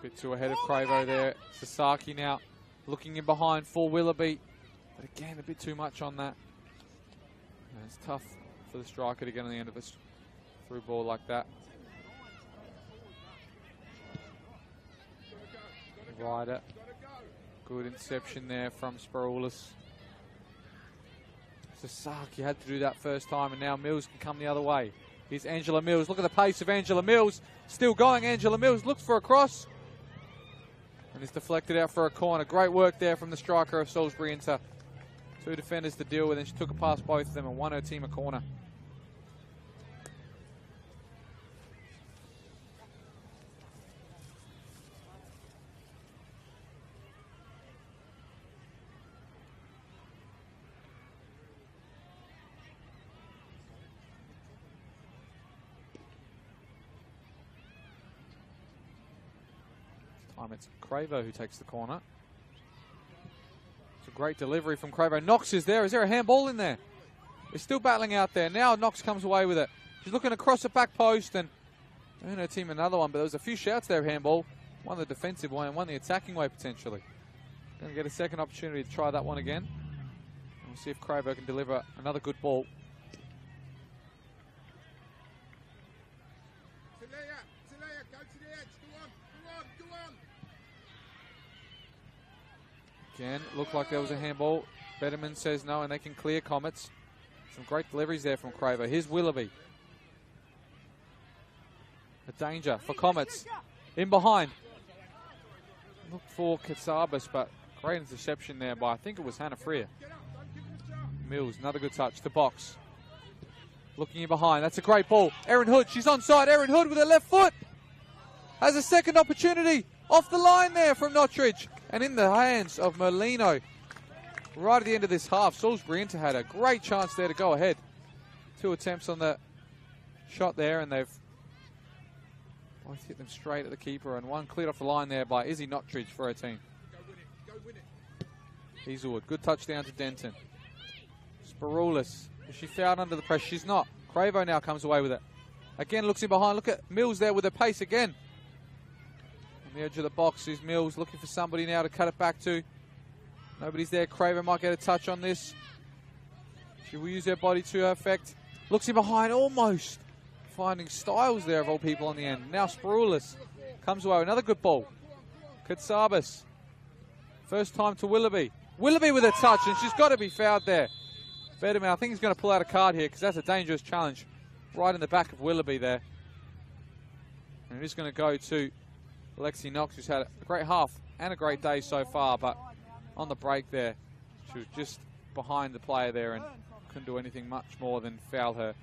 Bit too ahead of Cravo there. Sasaki now looking in behind for Willoughby. But again, a bit too much on that. And it's tough for the striker to get on the end of a through ball like that. Ryder. Good interception there from Sparoulis. Sasaki had to do that first time, and now Mills can come the other way. Here's Angela Mills. Look at the pace of Angela Mills. Still going. Angela Mills looks for a cross. And it's deflected out for a corner. Great work there from the striker of Salisbury into two defenders to deal with, and she took it past both of them and won her team a corner. It's Cravo who takes the corner. It's a great delivery from Cravo. Knox is there. Is there a handball in there? They're still battling out there. Now Knox comes away with it. She's looking across the back post and earn her team another one, but there was a few shouts there of handball. One the defensive way and one the attacking way potentially. Going to get a second opportunity to try that one again. We'll see if Cravo can deliver another good ball. Again, looked like there was a handball. Betterman says no, and they can clear Comets. Some great deliveries there from Cravo. Here's Willoughby. A danger for Comets. In behind. Look for Katsabas, but great interception there by, I think it was Hannah Freer. Mills, another good touch to Box. Looking in behind. That's a great ball. Erin Hood, she's onside. Erin Hood with her left foot. Has a second opportunity. Off the line there from Nottridge. And in the hands of Merlino. Right at the end of this half, Salisbury Inter had a great chance there to go ahead. Two attempts on the shot there, and they've both hit them straight at the keeper, and one cleared off the line there by Izzy Nottridge for her team. Hazelwood, good touchdown to Denton. Sparoulis, is she fouled under the pressure? She's not. Cravo now comes away with it. Again, looks in behind. Look at Mills there with her pace again. On the edge of the box is Mills, looking for somebody now to cut it back to. Nobody's there. Craven might get a touch on this. She will use her body to her effect. Looks in behind, almost finding Styles there of all people on the end. Now Sparoulis comes away. Another good ball. Katsabas. First time to Willoughby. Willoughby with a touch, and she's got to be fouled there. Betterman, I think he's going to pull out a card here because that's a dangerous challenge. Right in the back of Willoughby there. And it is going to go to Lexi Knox, who's had a great half and a great day so far, but on the break there, she was just behind the player there and couldn't do anything much more than foul her.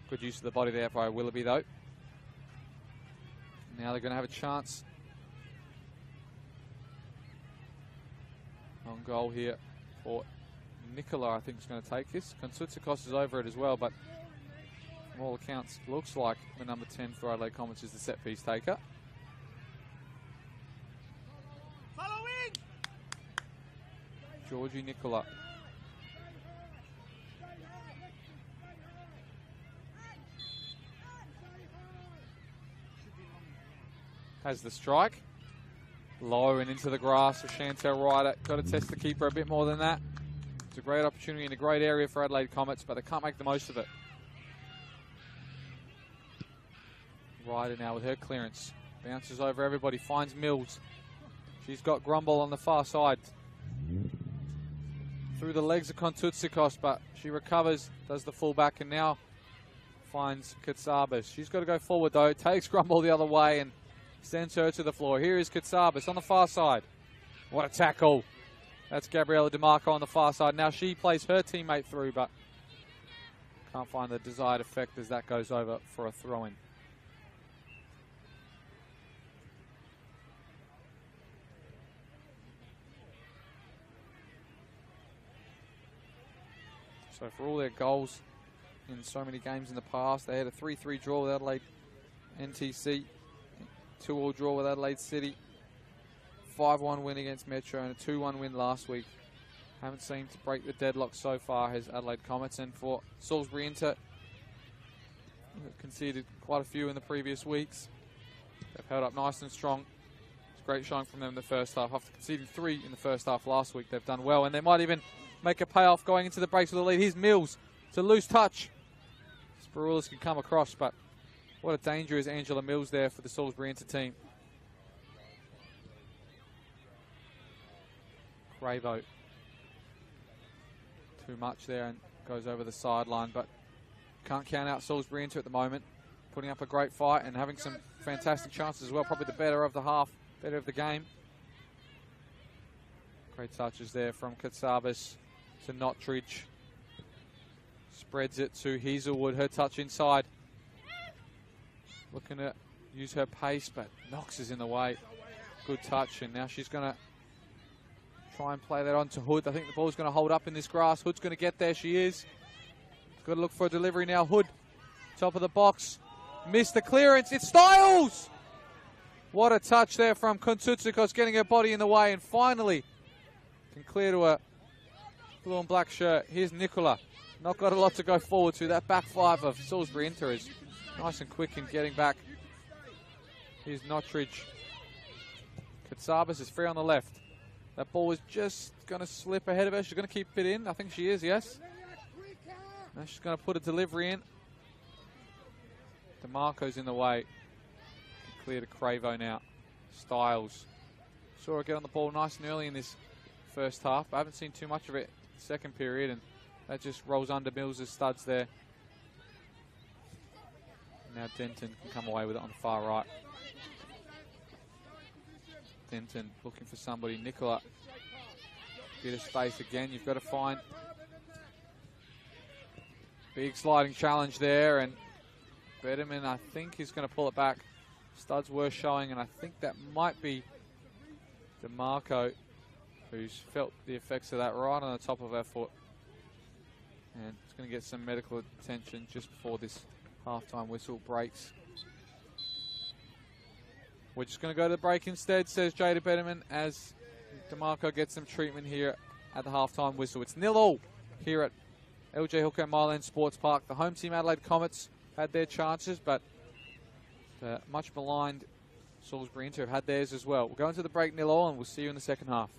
Good use of the body there by Willoughby, though. Now they're going to have a chance on goal here for Nicola, I think, is going to take this. Konsutsakos is over it as well, but from all accounts, looks like the number 10 for Adelaide Comets is the set piece taker. Follow in! Georgie Nicola. Has the strike. Low and into the grass for Chantel Ryder. Got to test the keeper a bit more than that. It's a great opportunity in a great area for Adelaide Comets, but they can't make the most of it. Ryder now with her clearance. Bounces over everybody, finds Mills. She's got Grumble on the far side. Through the legs of Kontutsikos, but she recovers, does the fullback, and now finds Katsabas. She's got to go forward though, takes Grumble the other way and sends her to the floor. Here is Katsabas on the far side. What a tackle. That's Gabriella DeMarco on the far side. Now she plays her teammate through, but can't find the desired effect as that goes over for a throw-in. So for all their goals in so many games in the past, they had a 3-3 draw with Adelaide NTC, 2-2 draw with Adelaide City, 5-1 win against Metro, and a 2-1 win last week. Haven't seemed to break the deadlock so far, has Adelaide Comets. And for Salisbury Inter, conceded quite a few in the previous weeks. They've held up nice and strong. It's a great showing from them in the first half. After conceding 3 in the first half last week, they've done well, and they might even make a payoff going into the breaks with the lead. Here's Mills to loose touch. Sparoulis can come across, but what a danger is Angela Mills there for the Salisbury Inter team. Cravo. Too much there and goes over the sideline, but can't count out Salisbury Inter at the moment. Putting up a great fight and having some fantastic chances as well. Probably the better of the half, better of the game. Great touches there from Katsabas to Nottridge. Spreads it to Hazelwood, her touch inside. Looking to use her pace, but Knox is in the way. Good touch, and now she's going to try and play that on to Hood. I think the ball's going to hold up in this grass. Hood's going to get there, she is. Got to look for a delivery now. Hood, top of the box. Missed the clearance, it's Styles! What a touch there from Kontutsikos, getting her body in the way, and finally can clear to a blue and black shirt. Here's Nicola. Not got a lot to go forward to. That back five of Salisbury Inter is nice and quick in getting back. Here's Nottridge. Katsabas is free on the left. That ball is just going to slip ahead of her. She's going to keep it in. I think she is, yes. Now she's going to put a delivery in. DeMarco's in the way. Clear to Cravo now. Styles. Saw her get on the ball nice and early in this first half. I haven't seen too much of it second period, and that just rolls under Mills' studs there. Now Denton can come away with it on the far right. Denton looking for somebody. Nicola. Bit of space again. You've got to find. Big sliding challenge there, and Betterman, I think, is going to pull it back. Studs were showing, and I think that might be DeMarco, who's felt the effects of that right on the top of her foot. And it's going to get some medical attention just before this halftime whistle breaks. We're just going to go to the break instead, says Jada Betterman, as DeMarco gets some treatment here at the halftime whistle. It's 0-0 here at LJ Hooker Myland Sports Park. The home team Adelaide Comets had their chances, but the much maligned Salisbury Inter have had theirs as well. We'll go into the break 0-0, and we'll see you in the second half.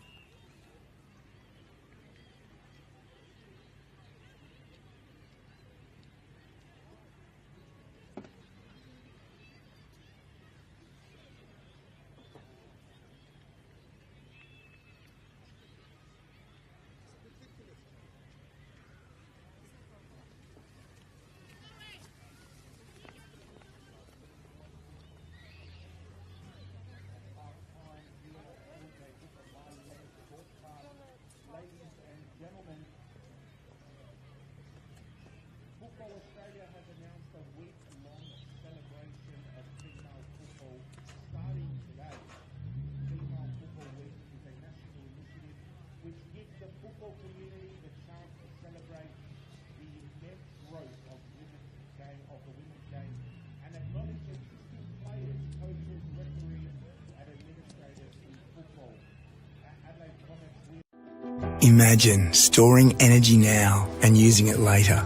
Imagine storing energy now and using it later.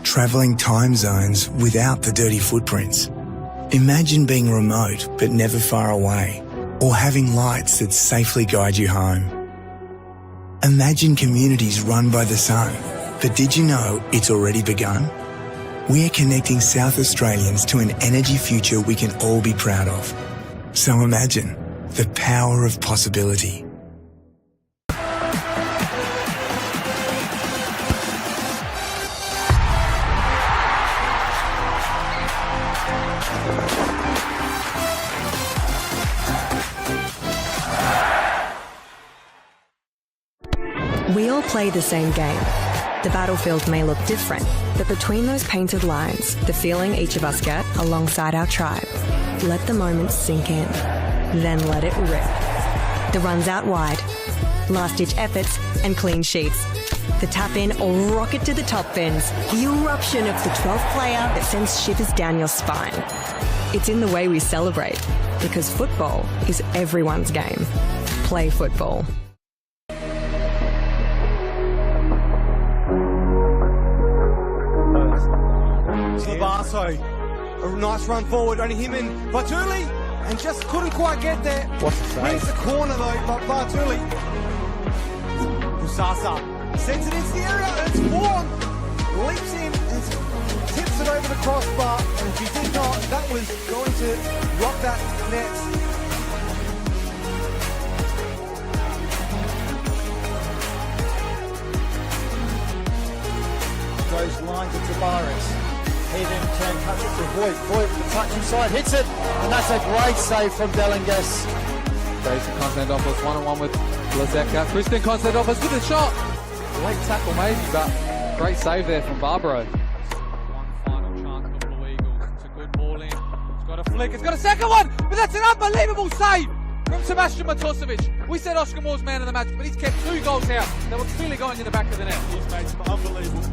Travelling time zones without the dirty footprints. Imagine being remote but never far away, or having lights that safely guide you home. Imagine communities run by the sun, but did you know it's already begun? We're connecting South Australians to an energy future we can all be proud of. So imagine the power of possibility. We all play the same game. The battlefield may look different, but between those painted lines, the feeling each of us get alongside our tribe. Let the moment sink in, then let it rip. The runs out wide, last-ditch efforts and clean sheets. The tap-in or rocket to the top bins. The eruption of the 12th player that sends shivers down your spine. It's in the way we celebrate, because football is everyone's game. Play football. A nice run forward, only him and Bartuli, and just couldn't quite get there. Wins the corner though, but Bartuli. Busasa sends it into the area, and it's Vaughan. Leaps in and tips it over the crossbar, and if he did not, that was going to rock that net. Goes lines into Tavares. He then cuts it to Voigt. Voigt with the touch inside, hits it, and that's a great save from Delingus. Jason Konstantinopoulos 1-on-1 with Lazeka. Kristen Konstantinopoulos with a shot. Late tackle maybe, but great save there from Barbaro. One final chance for the Blue Eagles. It's a good ball in. It's got a flick. It's got a second one, but that's an unbelievable save from Sebastian Matosevic. We said Oscar Moore's man of the match, but he's kept 2 goals out that were clearly going in the back of the net. He's made some unbelievable.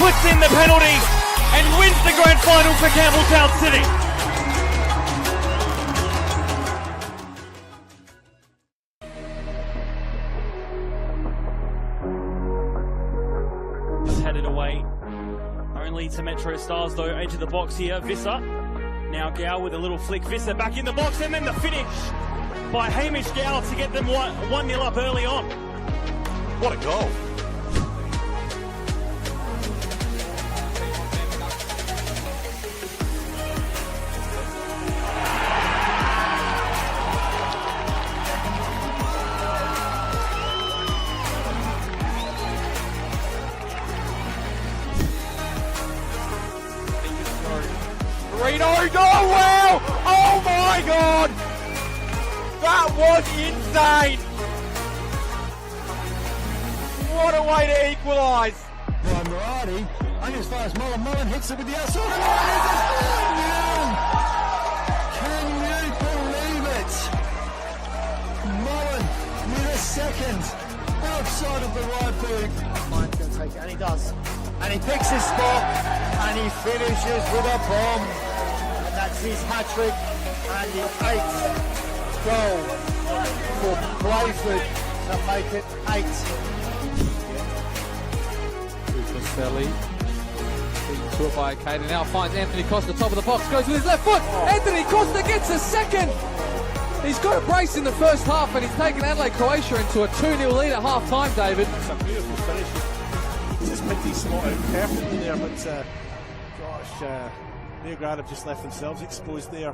Puts in the penalty and wins the grand final for Campbelltown City. Headed away only to Metro Stars though. Edge of the box here, Visser. Now Gow with a little flick. Visser back in the box, and then the finish by Hamish Gow to get them 1-0 up early on. What a goal. Oh wow! Oh my god! That was insane! What a way to equalise! By Murati, only as far as Mullen. Mullen hits it with the outside line. Can you believe it? Mullen with a second outside of the right boot. Mine's going to take it, and he does. And he picks his spot, and he finishes with a bomb. And that's his hat-trick, and the 8th goal for Playford to make it 8. Selly being to it by Caden, now finds Anthony Costa, top of the box, goes with his left foot. Anthony Costa gets a second. He's got a brace in the first half, and he's taken Adelaide Croatia into a 2-0 lead at half time, David. It's a beautiful finish. He just picked his slot out perfectly there, but gosh, Neograd have just left themselves exposed there.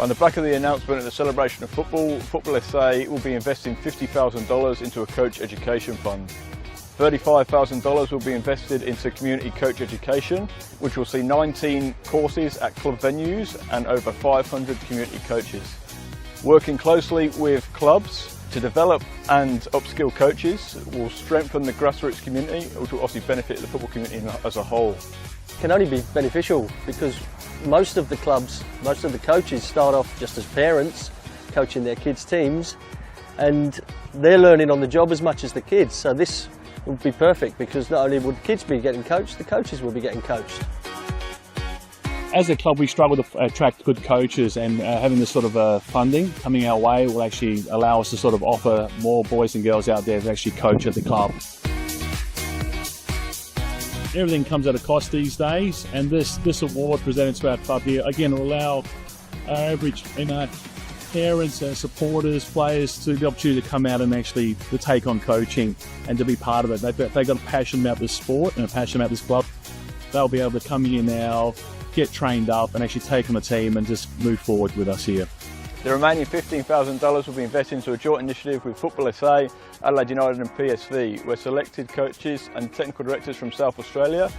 On the back of the announcement of the celebration of football, Football SA will be investing $50,000 into a coach education fund. $35,000 will be invested into community coach education, which will see 19 courses at club venues and over 500 community coaches. Working closely with clubs to develop and upskill coaches will strengthen the grassroots community, which will also benefit the football community as a whole. It can only be beneficial because most of the clubs, most of the coaches start off just as parents coaching their kids' teams, and they're learning on the job as much as the kids. So this would be perfect because not only would kids be getting coached, the coaches will be getting coached. As a club, we struggle to attract good coaches, and having this sort of funding coming our way will actually allow us to sort of offer more boys and girls out there to actually coach at the club. Everything comes at a cost these days, and this award presented to our club here again will allow our average parents, supporters, players to the opportunity to come out and actually to take on coaching and to be part of it. They've got a passion about this sport and a passion about this club. They'll be able to come here now, get trained up and actually take on a team and just move forward with us here. The remaining $15,000 will be invested into a joint initiative with Football SA, Adelaide United and PSV, where selected coaches and technical directors from South Australia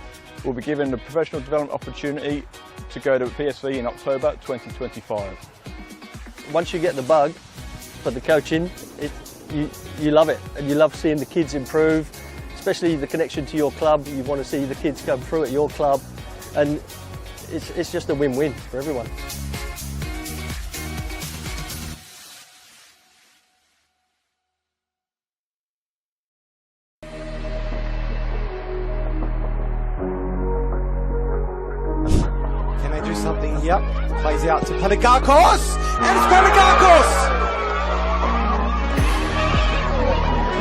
will be given a professional development opportunity to go to PSV in October 2025. Once you get the bug for the coaching, you love it, and you love seeing the kids improve, especially the connection to your club. You want to see the kids come through at your club, and it's just a win-win for everyone. Can they do something here? Plays out to Panagakos, and it's Panagakos!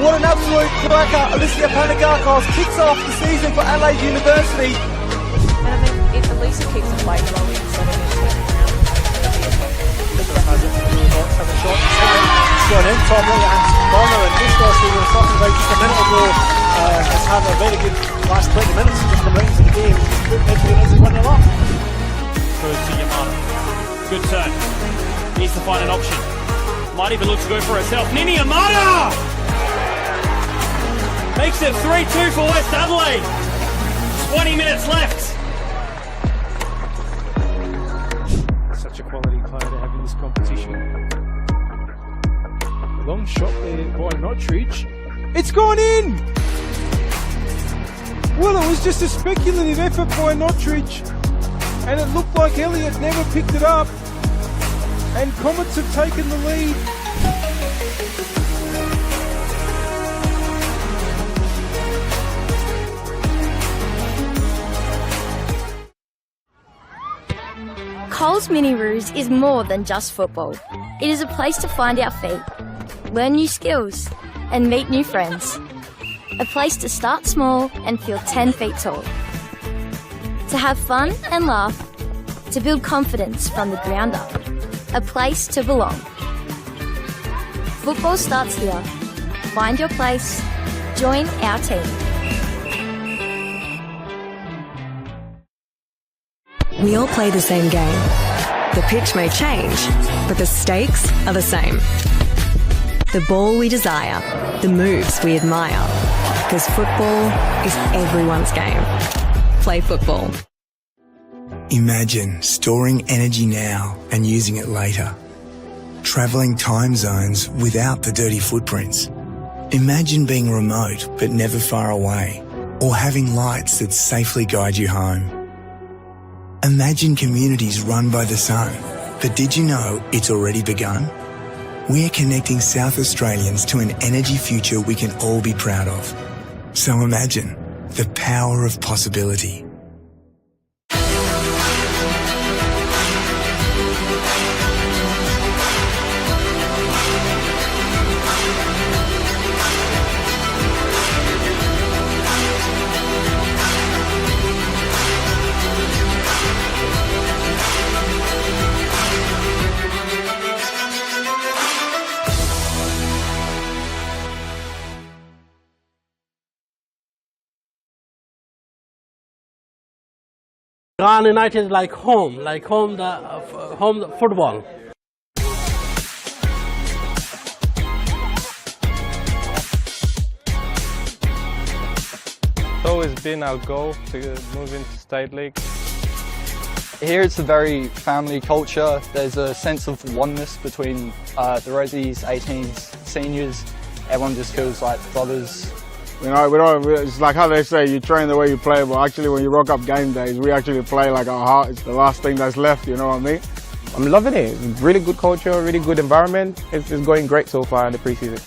What an absolute cracker! Alicia Panagakos kicks off the season for Adelaide University. And I mean, if Elisa keeps the play rolling instead of just turning around, have a shot. Gone in, Tom Lee and Bonner, and this guy we were talking about just a minute ago has had a very good last 20 minutes just come into the game. It's 1-0 up. Goes to Yamada. Good turn. Needs to find an option. Might even look to go for herself. Nini Yamada! Makes it 3-2 for West Adelaide. 20 minutes left. Such a quality player to have in this competition. Long shot there by Notridge. It's gone in! Well, it was just a speculative effort by Notridge, and it looked like Elliott never picked it up, and Comets have taken the lead. Coles Mini Roos is more than just football. It is a place to find our feet, learn new skills, and meet new friends. A place to start small and feel 10 feet tall. To have fun and laugh, to build confidence from the ground up. A place to belong. Football starts here. Find your place. Join our team. We all play the same game. The pitch may change, but the stakes are the same. The ball we desire, the moves we admire. Because football is everyone's game. Play football. Imagine storing energy now and using it later. Travelling time zones without the dirty footprints. Imagine being remote but never far away. Or having lights that safely guide you home. Imagine communities run by the sun. But did you know it's already begun? We're connecting South Australians to an energy future we can all be proud of. So imagine the power of possibility. Ghana United like home football. It's always been our goal to move into State League. Here it's a very family culture. There's a sense of oneness between the Resies, 18s, seniors. Everyone just feels like brothers. You know, it's like how they say, you train the way you play, but actually when you rock up game days, we actually play like our heart is the last thing that's left, you know what I mean? I'm loving it. Really good culture, really good environment. It's going great so far in the pre-season.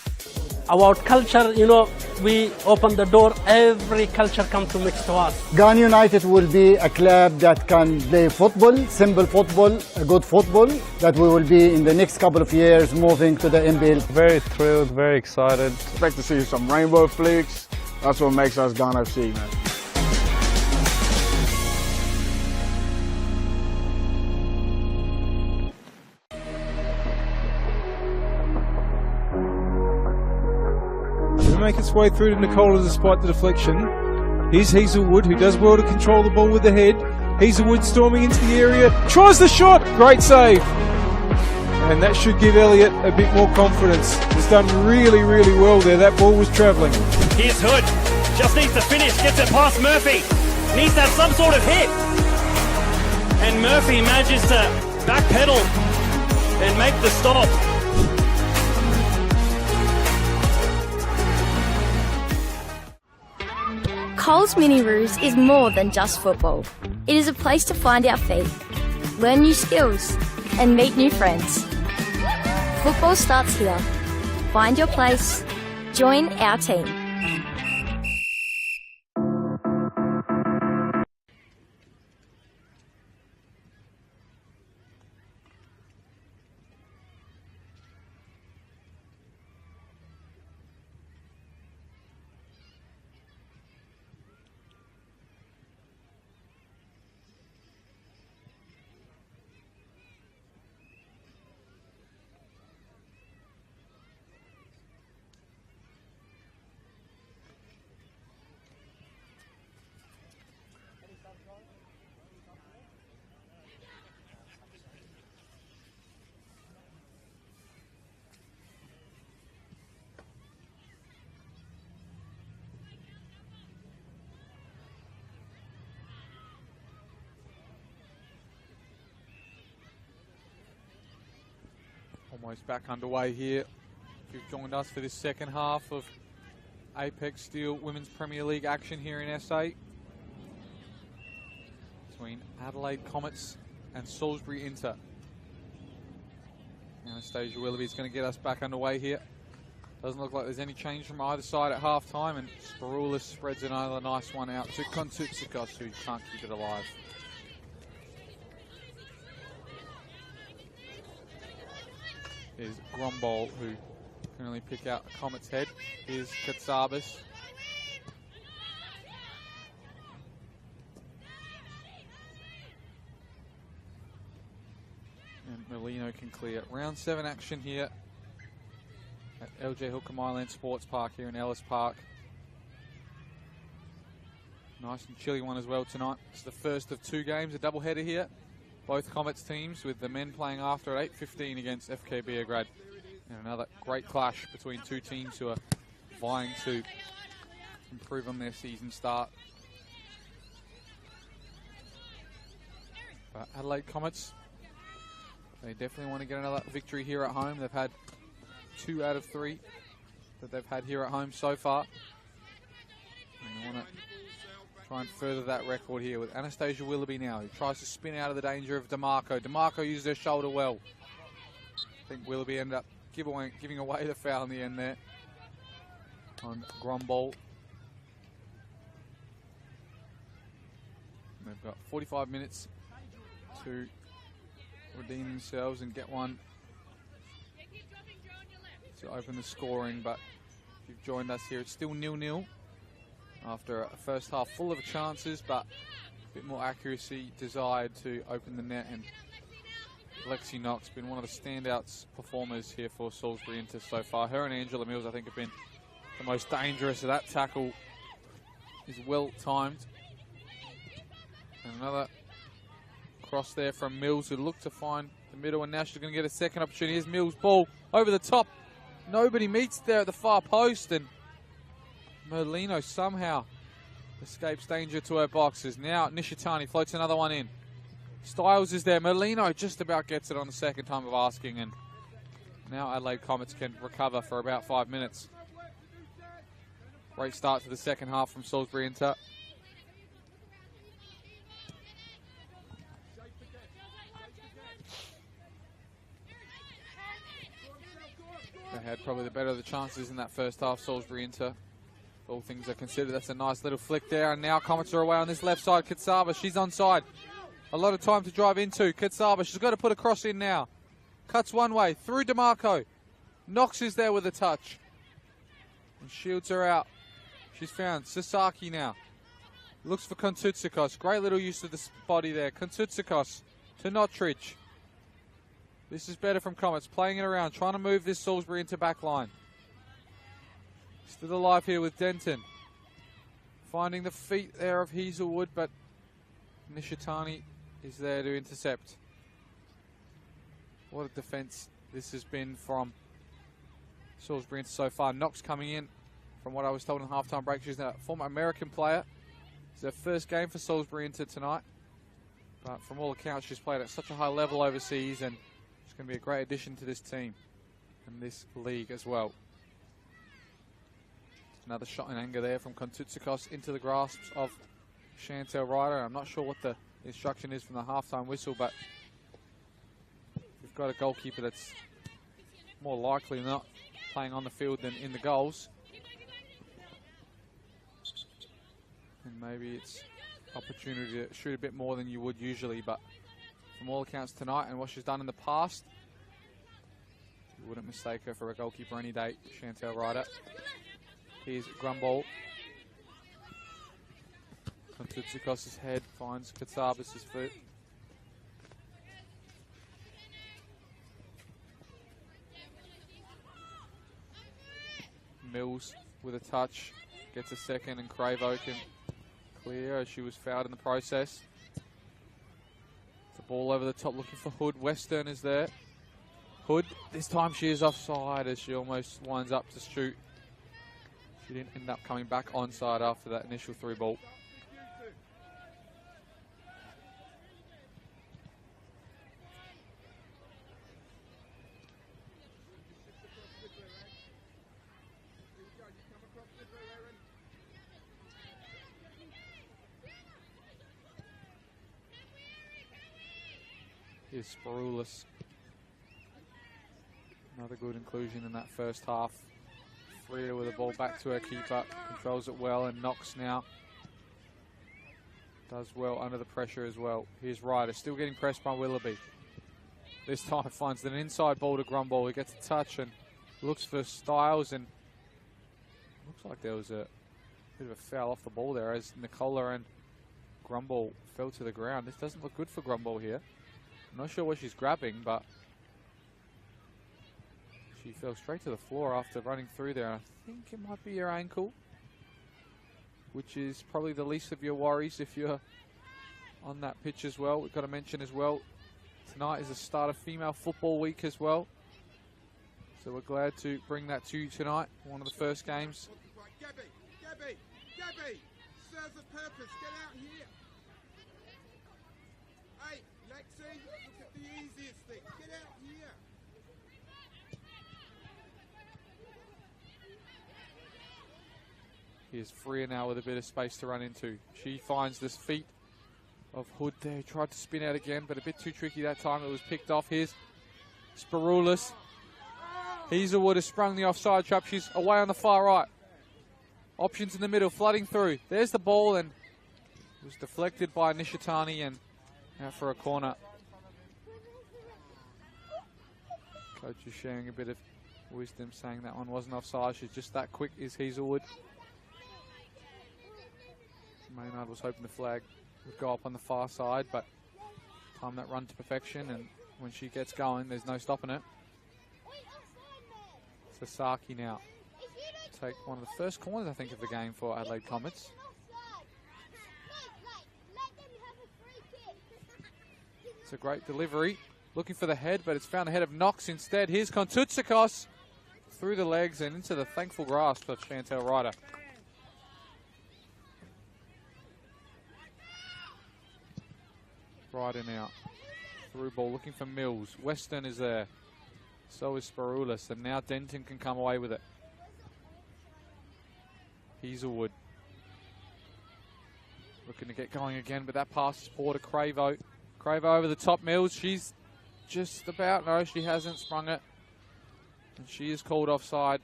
About culture, you know, we open the door, every culture comes to mix to us. Ghana United will be a club that can play football, simple football, a good football, that we will be in the next couple of years moving to the NPL. Very thrilled, very excited. Expect to see some rainbow flicks. That's what makes us Ghana FC, man. To make its way through to Nicola despite the deflection. Here's Hazelwood, who does well to control the ball with the head. Hazelwood storming into the area, tries the shot, great save. And that should give Elliott a bit more confidence. He's done really, really well there. That ball was travelling. Here's Hood. Just needs to finish. Gets it past Murphy. Needs to have some sort of hit. And Murphy manages to backpedal and make the stop. Coles Mini Roos is more than just football. It is a place to find our feet, learn new skills, and meet new friends. Football starts here. Find your place. Join our team. Almost back underway here. If you've joined us for this second half of Apex Steel Women's Premier League action here in SA between Adelaide Comets and Salisbury Inter. Anastasia Willoughby is going to get us back underway here. Doesn't look like there's any change from either side at half time, and Sparoulis spreads another nice one out to Kontutsikos, who can't keep it alive. Here's Grombol, who can only pick out a Comet's head. Here's Katsabis. And Molino can clear. Round 7 action here at LJ Hooker Myland Sports Park here in Ellis Park. Nice and chilly one as well tonight. It's the first of 2 games, a doubleheader here. Both Comets teams, with the men playing after at 8:15 against FK Beograd. And another great clash between 2 teams who are vying to improve on their season start. But Adelaide Comets, they definitely want to get another victory here at home. They've had 2 out of 3 that they've had here at home so far. And they want to try and further that record here with Anastasia Willoughby now, who tries to spin out of the danger of DeMarco. DeMarco used her shoulder well. I think Willoughby ended up giving away the foul in the end there on Grombol. They've got 45 minutes to redeem themselves and get one to open the scoring, but if you've joined us here, it's still 0-0 after a first half full of chances, but a bit more accuracy desired to open the net. And Lexi Knox been one of the standouts performers here for Salisbury Inter so far. Her and Angela Mills, I think, have been the most dangerous. So that tackle is well timed. And another cross there from Mills, who looked to find the middle, and now she's going to get a second opportunity. Here's Mills' ball over the top. Nobody meets there at the far post, and Molino somehow escapes danger to her boxes. Now Nishitani floats another one in. Styles is there. Merlino just about gets it on the second time of asking, and now Adelaide Comets can recover for about 5 minutes. Great start to the second half from Salisbury Inter. They had probably the better of the chances in that first half, Salisbury Inter. All things are considered, that's a nice little flick there. And now Comets are away on this left side. Katsaba, she's onside. A lot of time to drive into. Katsaba, she's got to put a cross in now. Cuts one way, through DeMarco. Knox is there with a touch. And shields her out. She's found Sasaki now. Looks for Kontutsikos. Great little use of the body there. Kontutsikos to Notridge. This is better from Comets. Playing it around. Trying to move this Salisbury into back line. Still alive here with Denton. Finding the feet there of Hazelwood, but Nishitani is there to intercept. What a defence this has been from Salisbury Inter so far. Knox coming in. From what I was told in the halftime break, she's a former American player. It's her first game for Salisbury Inter tonight. But from all accounts, she's played at such a high level overseas, and she's going to be a great addition to this team and this league as well. Another shot in anger there from Kontutsikos into the grasps of Chantel Ryder. I'm not sure what the instruction is from the halftime whistle, but we've got a goalkeeper that's more likely not playing on the field than in the goals. And maybe it's opportunity to shoot a bit more than you would usually, but from all accounts tonight and what she's done in the past, you wouldn't mistake her for a goalkeeper any day, Chantel Ryder. Here's Grumball. Kontutsikos' head finds Katsabas' foot. Mills with a touch, gets a second, and Cravo can clear as she was fouled in the process. The ball over the top looking for Hood. Western is there. Hood, this time she is offside as she almost lines up to shoot. She didn't end up coming back onside after that initial through ball. Here's Sparoulis. Another good inclusion in that first half. Frida with the ball back to her keeper, controls it well, and Knox now does well under the pressure as well. Here's Ryder, still getting pressed by Willoughby. This time finds an inside ball to Grumball. He gets a touch and looks for Styles, and looks like there was a bit of a foul off the ball there as Nicola and Grumball fell to the ground. This doesn't look good for Grumball here. I'm not sure what she's grabbing, but she fell straight to the floor after running through there. I think it might be your ankle, which is probably the least of your worries if you're on that pitch as well. We've got to mention as well, tonight is the start of Female Football Week as well. So we're glad to bring that to you tonight, one of the first games. Gabby, serves a purpose, get out here. Hey, Lexi, look at the easiest thing, get out here. Here's Freya now with a bit of space to run into. She finds this feet of Hood there. Tried to spin out again, but a bit too tricky that time. It was picked off. Here's Sparoulis. Hazelwood has sprung the offside trap. She's away on the far right. Options in the middle, flooding through. There's the ball, and it was deflected by Nishitani and out for a corner. Coach is sharing a bit of wisdom, saying that one wasn't offside. She's just that quick, is Hazelwood. Maynard was hoping the flag would go up on the far side, but time that run to perfection, and when she gets going, there's no stopping it. Sasaki now take one of the first corners, I think, of the game for Adelaide Comets. It's a great delivery. Looking for the head, but it's found the head of Knox instead. Here's Kontutsikos through the legs and into the thankful grasp of Chantel Ryder. Right in out. Through ball, looking for Mills. Weston is there. So is Sparoulis, and now Denton can come away with it. Hazelwood looking to get going again, but that pass is poor to Cravo. Cravo over the top, Mills. She's just about, no, she hasn't sprung it. And she is called offside.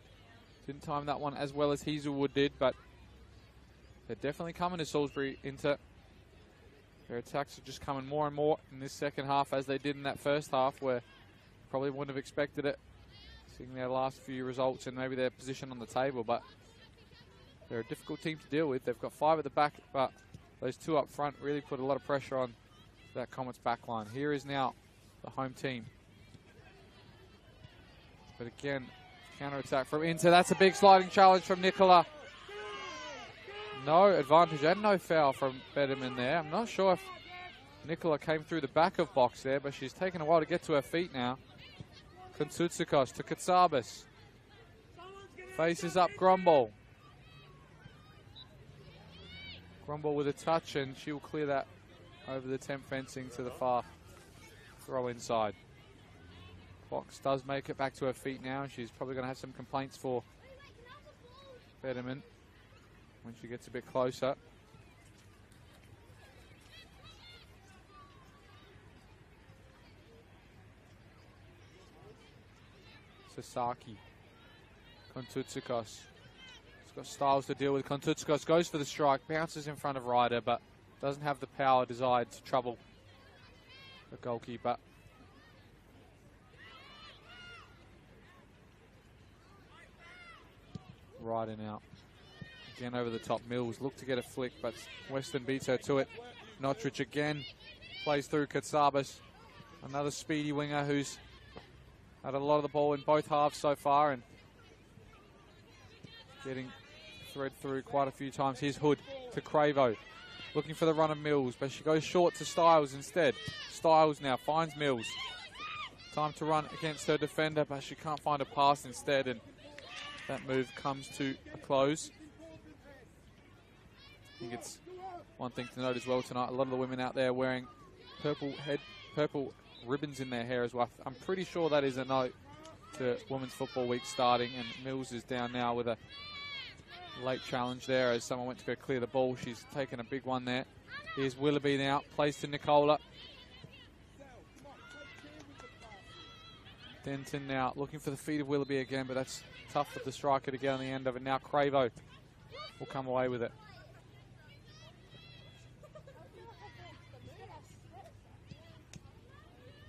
Didn't time that one as well as Hazelwood did, but they're definitely coming to Salisbury Inter. Their attacks are just coming more and more in this second half as they did in that first half, where probably wouldn't have expected it, seeing their last few results and maybe their position on the table, but they're a difficult team to deal with. They've got 5 at the back, but those 2 up front really put a lot of pressure on that Comets back line. Here is now the home team. But again, counter-attack from Inter. That's a big sliding challenge from Nicola. No advantage and no foul from Bederman there. I'm not sure if Nicola came through the back of box there, but she's taken a while to get to her feet now. Kontsutsikos to Katsabas. Faces up Grumball. Grumball with a touch, and she'll clear that over the temp fencing to the far throw inside. Fox does make it back to her feet now, and she's probably going to have some complaints for Bederman when she gets a bit closer. Sasaki. Kontsutsikos. He's got styles to deal with. Kontsutsikos goes for the strike, bounces in front of Ryder, but doesn't have the power desired to trouble the goalkeeper. Ryder now. Again over the top. Mills look to get a flick, but Weston beats her to it. Notrich again plays through Katsabas. Another speedy winger who's had a lot of the ball in both halves so far and getting thread through quite a few times. Here's Hood to Cravo. Looking for the run of Mills, but she goes short to Styles instead. Styles now finds Mills. Time to run against her defender, but she can't find a pass instead, and that move comes to a close. I think it's one thing to note as well tonight. A lot of the women out there wearing purple ribbons in their hair as well. I'm pretty sure that is a note to Women's Football Week starting, and Mills is down now with a late challenge there as someone went to go clear the ball. She's taken a big one there. Here's Willoughby now, plays to Nicola. Denton now looking for the feet of Willoughby again, but that's tough for the striker to get on the end of it. Now Cravo will come away with it.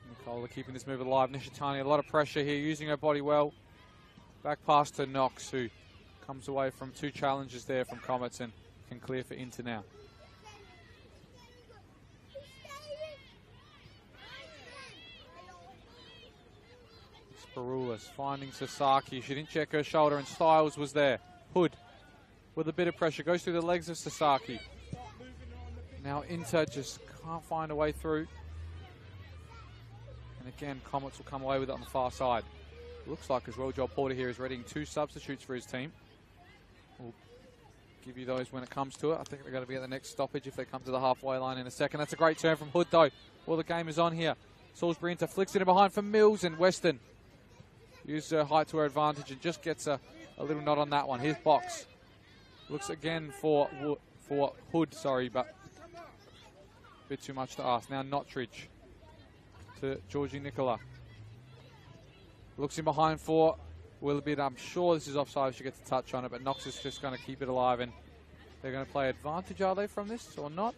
Nicola keeping this move alive. Nishitani, a lot of pressure here, using her body well. Back pass to Knox, who comes away from 2 challenges there from Comets and can clear for Inter now. Sparoulis finding Sasaki. She didn't check her shoulder, and Styles was there. Hood with a bit of pressure goes through the legs of Sasaki. Now Inter just can't find a way through. And again, Comets will come away with it on the far side. Looks like as well Joel Porter here is readying 2 substitutes for his team. We'll give you those when it comes to it. I think they're going to be at the next stoppage if they come to the halfway line in a second. That's a great turn from Hood though. Well, the game is on here. Salisbury Inter flicks it in behind for Mills, and Weston uses her height to her advantage and just gets a little nod on that one. Here's Box. Looks again for Hood, sorry, but a bit too much to ask. Now Nottridge to Georgie Nicola. Looks in behind for Willoughby. I'm sure this is offside if she gets a touch on it, but Knox is just going to keep it alive, and they're going to play advantage, are they, from this or not?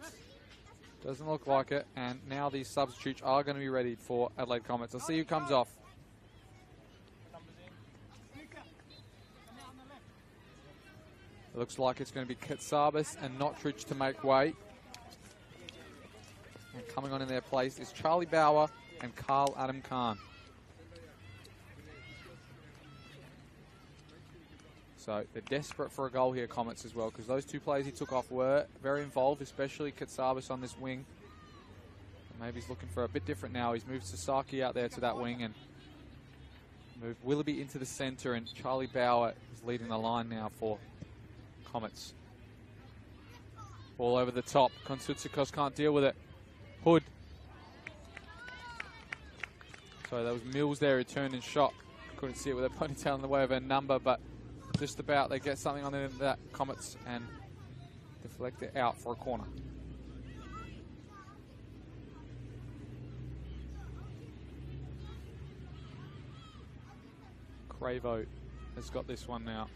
Doesn't look like it, and now these substitutes are going to be ready for Adelaide Comets. I'll see who comes off. It looks like it's going to be Katsabas and Nottridge to make way. And coming on in their place is Charlie Bauer and Carl Adam Khan. So they're desperate for a goal here, Comets, as well, because those 2 players he took off were very involved, especially Katsabas on this wing. And maybe he's looking for a bit different now. He's moved Sasaki out there to that wing and moved Willoughby into the centre, and Charlie Bauer is leading the line now for Comets. Ball over the top. Kontsutsikos can't deal with it. Hood So there was Mills there who turned and shot. Couldn't see it with her ponytail in the way of her number, but just about they get something on the end of that Comets and deflect it out for a corner. Cravo has got this one now.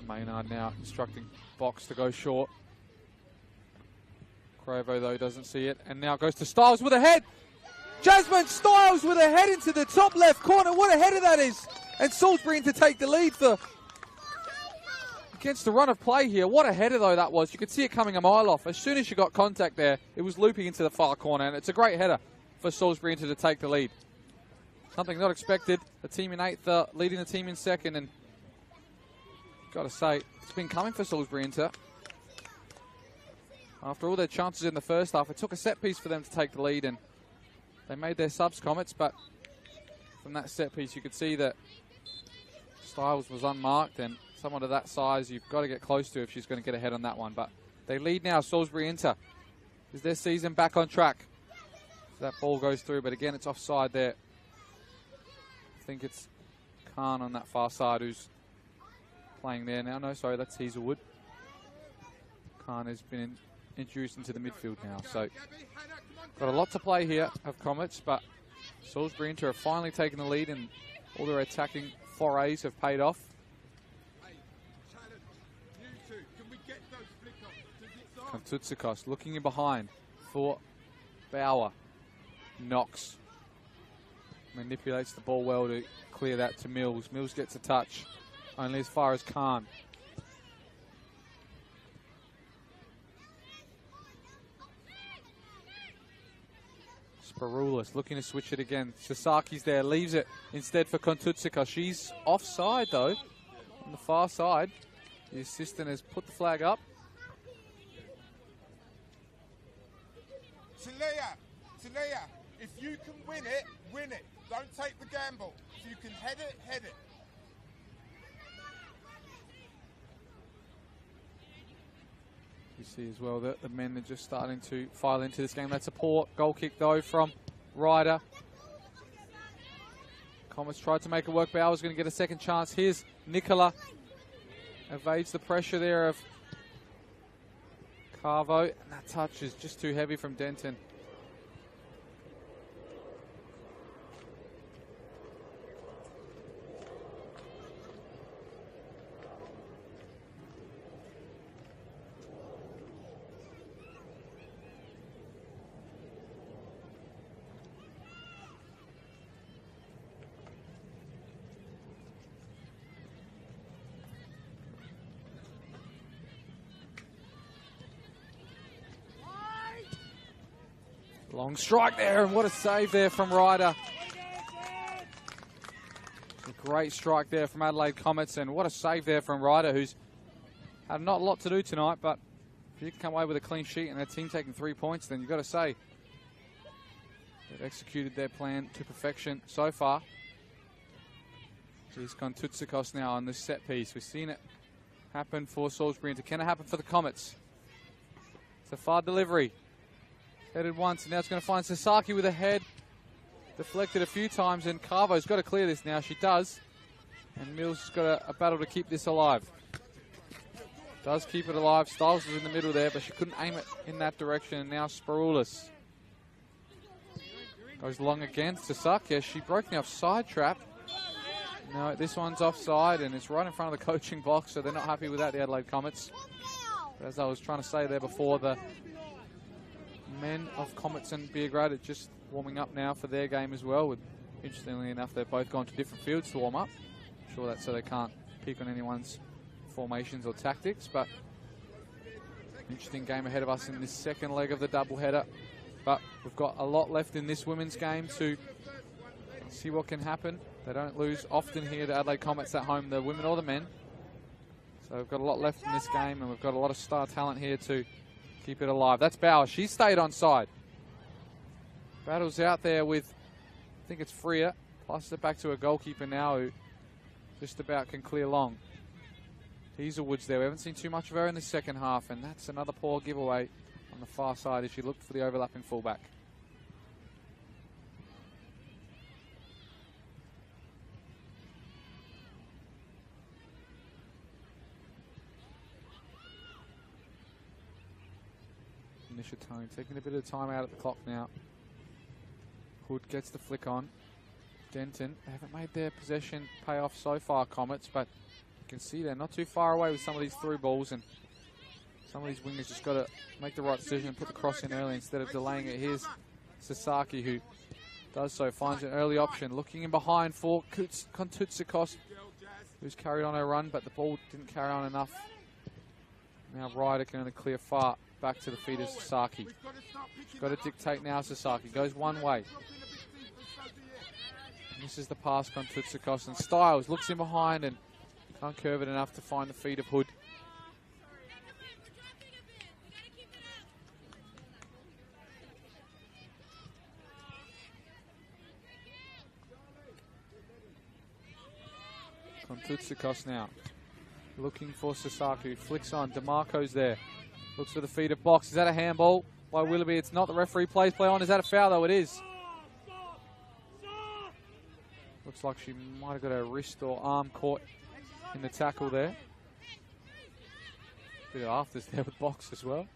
Maynard now instructing Box to go short. Cravo, though, doesn't see it. And now goes to Styles with a head. Jasmine Styles with a head into the top left corner. What a header that is. And Salisbury in to take the lead for against the run of play here. What a header, though, that was. You could see it coming a mile off. As soon as she got contact there, it was looping into the far corner. And it's a great header for Salisbury into to take the lead. Something not expected. The team in 8th leading the team in 2nd. And got to say, it's been coming for Salisbury Inter. After all their chances in the first half, it took a set piece for them to take the lead, and they made their subs, Comets, but from that set piece you could see that Styles was unmarked, and someone of that size you've got to get close to if she's going to get ahead on that one. But they lead now, Salisbury Inter. Is their season back on track? So that ball goes through, but again it's offside there. I think it's Khan on that far side who's playing there now. No, sorry, that's Hazelwood. Khan has been introduced into the midfield now. So got a lot to play here of Comets, but Salisbury Inter have finally taken the lead and all their attacking forays have paid off. Kontutsikos looking in behind for Bauer. Knox manipulates the ball well to clear that to Mills. Mills gets a touch, only as far as Khan. Sparoulis looking to switch it again. Sasaki's there, leaves it instead for Kontutsikos. She's offside though, on the far side. The assistant has put the flag up. Talia, if you can win it, win it. Don't take the gamble. If you can head it, head it. You see as well that the men are just starting to file into this game. That's a poor goal kick though from Ryder. Comets tried to make it work. Bauer's going to get a second chance. Here's Nicola. Evades the pressure there of Carvo. And that touch is just too heavy from Denton. Long strike there, and what a save there from Ryder. A great strike there from Adelaide Comets, and what a save there from Ryder, who's had not a lot to do tonight, but if you can come away with a clean sheet and their team taking 3 points, then you've got to say they've executed their plan to perfection so far. Here's Kontutsikos now on this set piece. We've seen it happen for Salisbury, and can it happen for the Comets? It's a far delivery. Headed once, and now it's going to find Sasaki with a head. Deflected a few times, and Carvo's got to clear this now. She does. And Mills has got a battle to keep this alive. Does keep it alive. Styles is in the middle there, but she couldn't aim it in that direction. And now Sparoulis goes long again. Sasaki, she broke the offside trap. No, this one's offside, and it's right in front of the coaching box, so they're not happy with that, the Adelaide Comets. But as I was trying to say there before, the men of Comets and Beergrad are just warming up now for their game as well. Interestingly enough, they've both gone to different fields to warm up. I'm sure that's so they can't pick on anyone's formations or tactics, but interesting game ahead of us in this second leg of the doubleheader. But we've got a lot left in this women's game to see what can happen. They don't lose often here to Adelaide Comets at home, the women or the men. So we've got a lot left in this game, and we've got a lot of star talent here to keep it alive. That's Bauer. She stayed on side. Battles out there with, I think it's Freer. Passes it back to a goalkeeper now who just about can clear long. Hazelwood's there. We haven't seen too much of her in the second half, and that's another poor giveaway on the far side as she looked for the overlapping fullback. Nishitani taking a bit of time out of the clock now. Hood gets the flick on. Denton, they haven't made their possession pay off so far, Comets, but you can see they're not too far away with some of these through balls, and some of these wingers just got to make the right decision and put the cross in early instead of delaying it. Here's Sasaki, who does so, finds an early option, looking in behind for Kontutsikos, who's carried on her run, but the ball didn't carry on enough. Now Ryder can only clear far back to the feet of Sasaki. She's got to dictate now. Sasaki goes one way. This is the pass on Tutsikos, and Styles looks in behind and can't curve it enough to find the feet of Hood. Kontutsikos now looking for Sasaki, flicks on. DeMarco's there, looks for the feet of Box. Is that a handball by Willoughby? It's not. The referee plays play on. Is that a foul though? It is. Looks like she might have got her wrist or arm caught in the tackle there. Bit of afters there with Box as well.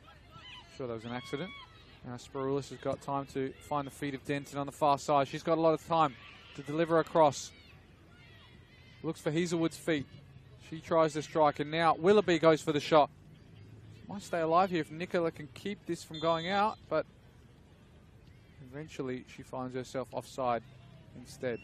Sure that was an accident. Now Sparoulis has got time to find the feet of Denton on the far side. She's got a lot of time to deliver across. Looks for Hazelwood's feet. She tries to strike, and now Willoughby goes for the shot. Might stay alive here if Nicola can keep this from going out, but eventually she finds herself offside instead.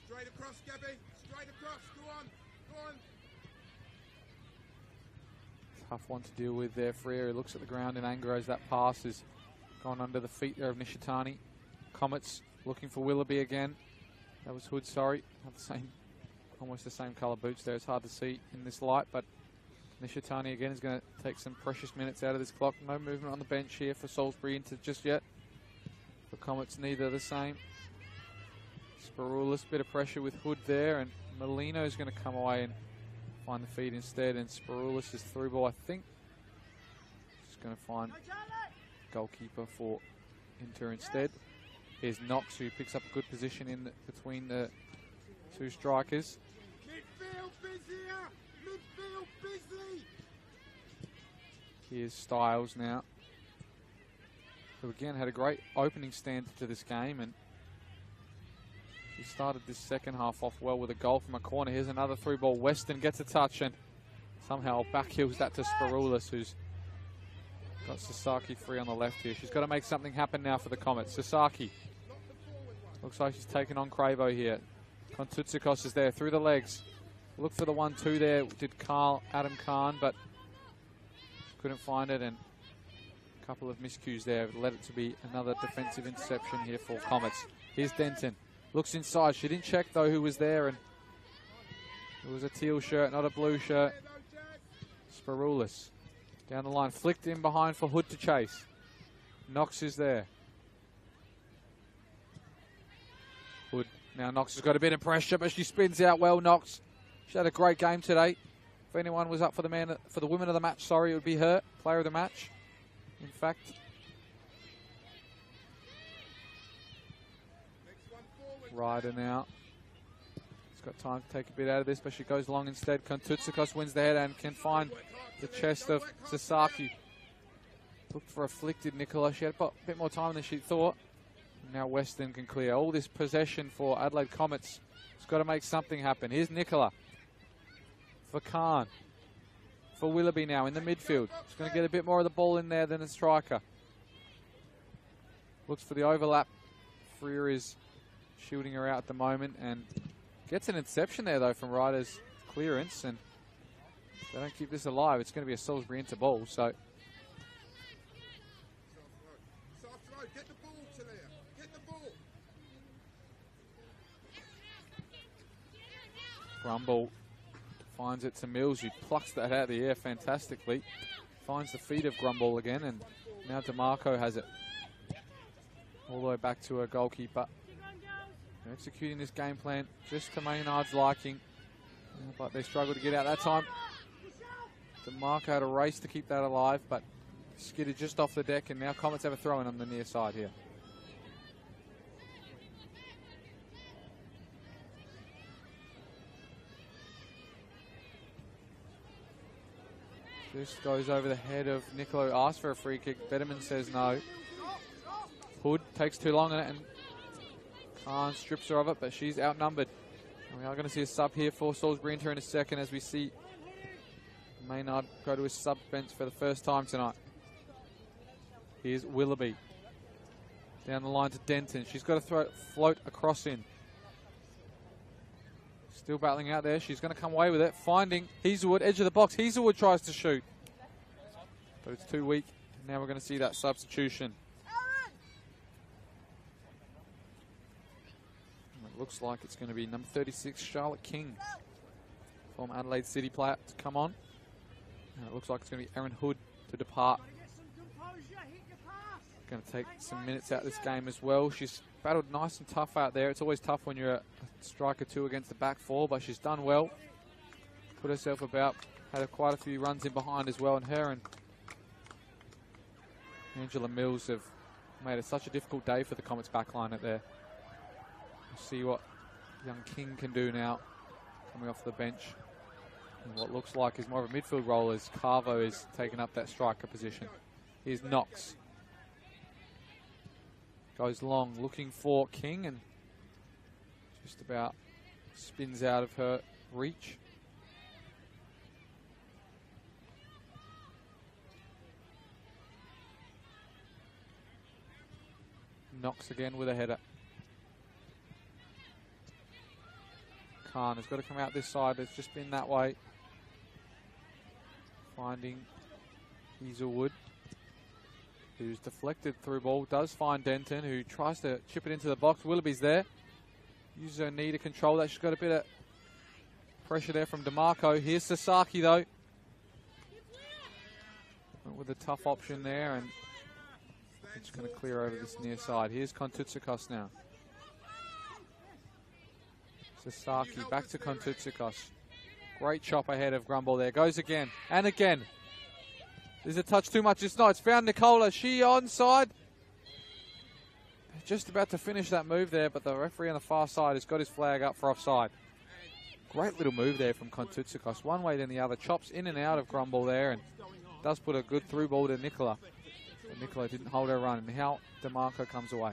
Straight across, Gabby. Straight across. Go on. Go on. Tough one to deal with there. Freer looks at the ground in anger as that pass has gone under the feet there of Nishitani. Comets looking for Willoughby again. That was Hood, sorry. Have the same, almost the same colour boots there. It's hard to see in this light, but Nishitani again is going to take some precious minutes out of this clock. No movement on the bench here for Salisbury into just yet. For Comets, neither the same. Sparoulis, bit of pressure with Hood there, and Molino's going to come away and find the feed instead, and Sparoulis is through ball, I think. Just going to find goalkeeper for Inter instead. Here's Knox, who picks up a good position in between the two strikers. Midfield busier. Midfield busy. Here's Styles now, who again had a great opening stand to this game, and he started this second half off well with a goal from a corner. Here's another through ball. Weston gets a touch and somehow backheels that to Sparoulis, who's got Sasaki free on the left here. She's got to make something happen now for the Comets. Sasaki. Looks like she's taken on Cravo here. Kontutsikos is there through the legs. Look for the 1-2 there. Did Adam Khan, but couldn't find it, and a couple of miscues there led it to be another defensive interception here for Comets. Here's Denton. Looks inside. She didn't check, though, who was there, and it was a teal shirt, not a blue shirt. Sparoulis down the line. Flicked in behind for Hood to chase. Knox is there. Hood. Now Knox has got a bit of pressure, but she spins out well, Knox. She had a great game today. If anyone was up for the women of the match, sorry, it would be her. Player of the match, in fact. Ryder now. He's got time to take a bit out of this, but she goes long instead. Kontutsikos wins the head and can find the chest of Sasaki. Looked for a flick, did Nicola. She had a bit more time than she thought. Now Weston can clear. All this possession for Adelaide Comets. It's got to make something happen. Here's Nicola for Khan. For Willoughby now in the midfield. She's going to get a bit more of the ball in there than a striker. Looks for the overlap. Freer is shooting her out at the moment and gets an interception there though from Ryder's clearance, and if they don't keep this alive, it's going to be a Salisbury into ball. So Get the ball to there. Get the ball. Grumble finds it to Mills, who plucks that out of the air fantastically. Finds the feet of Grumble again, and now DeMarco has it. All the way back to her goalkeeper. They're executing this game plan just to Maynard's liking, but they struggled to get out that time. DeMarco had a race to keep that alive, but skidded just off the deck, and now Comets have a throw-in on the near side here. This goes over the head of Nicolo. Asks for a free kick. Betterman says no. Hood takes too long on it, and Khan strips her of it, but she's outnumbered. And we are going to see a sub here for Salisbury Inter in a second as we see Maynard go to his sub bench for the first time tonight. Here's Willoughby. Down the line to Denton. She's got to float across in. Still battling out there. She's going to come away with it. Finding Hazelwood, edge of the box. Hazelwood tries to shoot, but it's too weak. Now we're going to see that substitution. It looks like it's going to be number 36, Charlotte King, from Adelaide City player, to come on. And it looks like it's going to be Erin Hood to depart. Going to take some minutes out of this game as well. She's battled nice and tough out there. It's always tough when you're a striker 2 against the back 4, but she's done well. Put herself about. Had quite a few runs in behind as well, and her and Angela Mills have made it such a difficult day for the Comets backline out there. We'll see what young King can do now, coming off the bench. And what looks like is more of a midfield role as Carvo is taking up that striker position. Here's Knox. Goes long, looking for King, and just about spins out of her reach. Knox again with a header. Khan has got to come out this side. It's just been that way. Finding Hazelwood, who's deflected through ball. Does find Denton, who tries to chip it into the box. Willoughby's there. Uses her knee to control that. She's got a bit of pressure there from DeMarco. Here's Sasaki, though, with a tough option there, and it's going to clear over this near side. Here's Kontutsikos now. Sasaki back to Kontutsikos. Great chop ahead of Grumble there. Goes again and again. Is it touch too much? It's not. It's found Nicola. She onside. Just about to finish that move there, but the referee on the far side has got his flag up for offside. Great little move there from Kontutsikos. One way then the other. Chops in and out of Grumble there, and does put a good through ball to Nicola. But Nicola didn't hold her run, and now DeMarco comes away.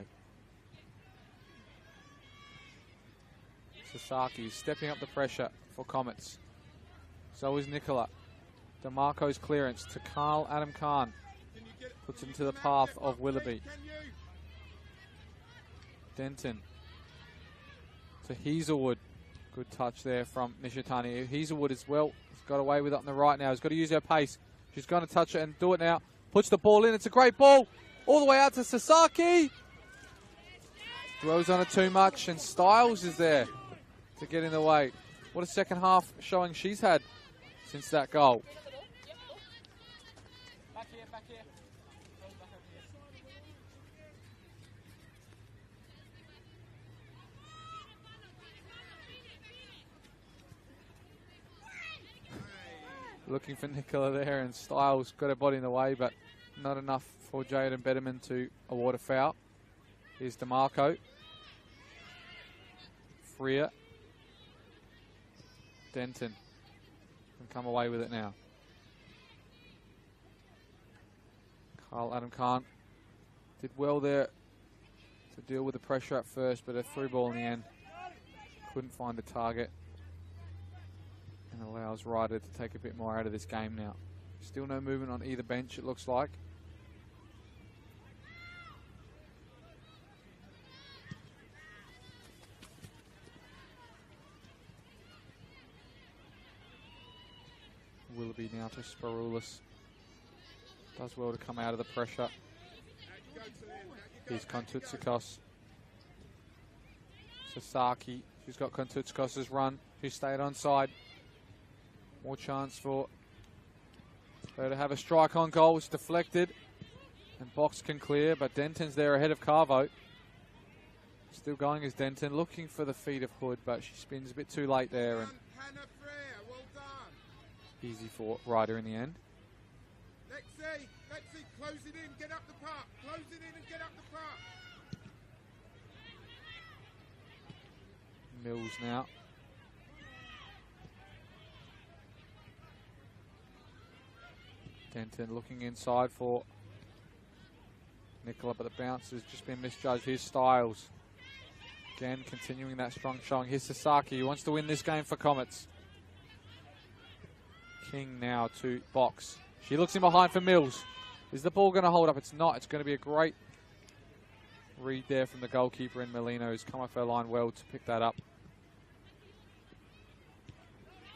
Sasaki is stepping up the pressure for Comets. So is Nicola. DeMarco's clearance to Adam Khan. Puts it into the path of Willoughby. Denton to Hazelwood. Good touch there from Nishitani. Hazelwood as well. He's got away with it on the right now. He's got to use her pace. She's going to touch it and do it now. Puts the ball in. It's a great ball. All the way out to Sasaki. Throws on it too much, and Styles is there to get in the way. What a second half showing she's had since that goal. Looking for Nicola there, and Styles got her body in the way, but not enough for Jaden Betterman to award a foul. Here's DeMarco. Freer. Denton can come away with it now. Adam Khan did well there to deal with the pressure at first, but a through ball in the end. Couldn't find a target. And allows Ryder to take a bit more out of this game now. Still no movement on either bench, it looks like. Willoughby now to Sparoulis. Does well to come out of the pressure. Here's Kontutsikos. Sasaki She's got Kontutskos's run, who stayed onside. More chance for her to have a strike on goal. It's deflected. And Box can clear, but Denton's there ahead of Carvo. Still going as Denton, looking for the feet of Hood, but she spins a bit too late there. And easy for Ryder in the end. Lexi, close it in, get up the park. Close it in and get up the park. Mills now. Denton looking inside for Nicola, but the bounce has just been misjudged. Here's Styles. Again, continuing that strong showing. Here's Sasaki, who wants to win this game for Comets. King now to Box. She looks in behind for Mills. Is the ball going to hold up? It's not. It's going to be a great read there from the goalkeeper in Molino, who's come off her line well to pick that up.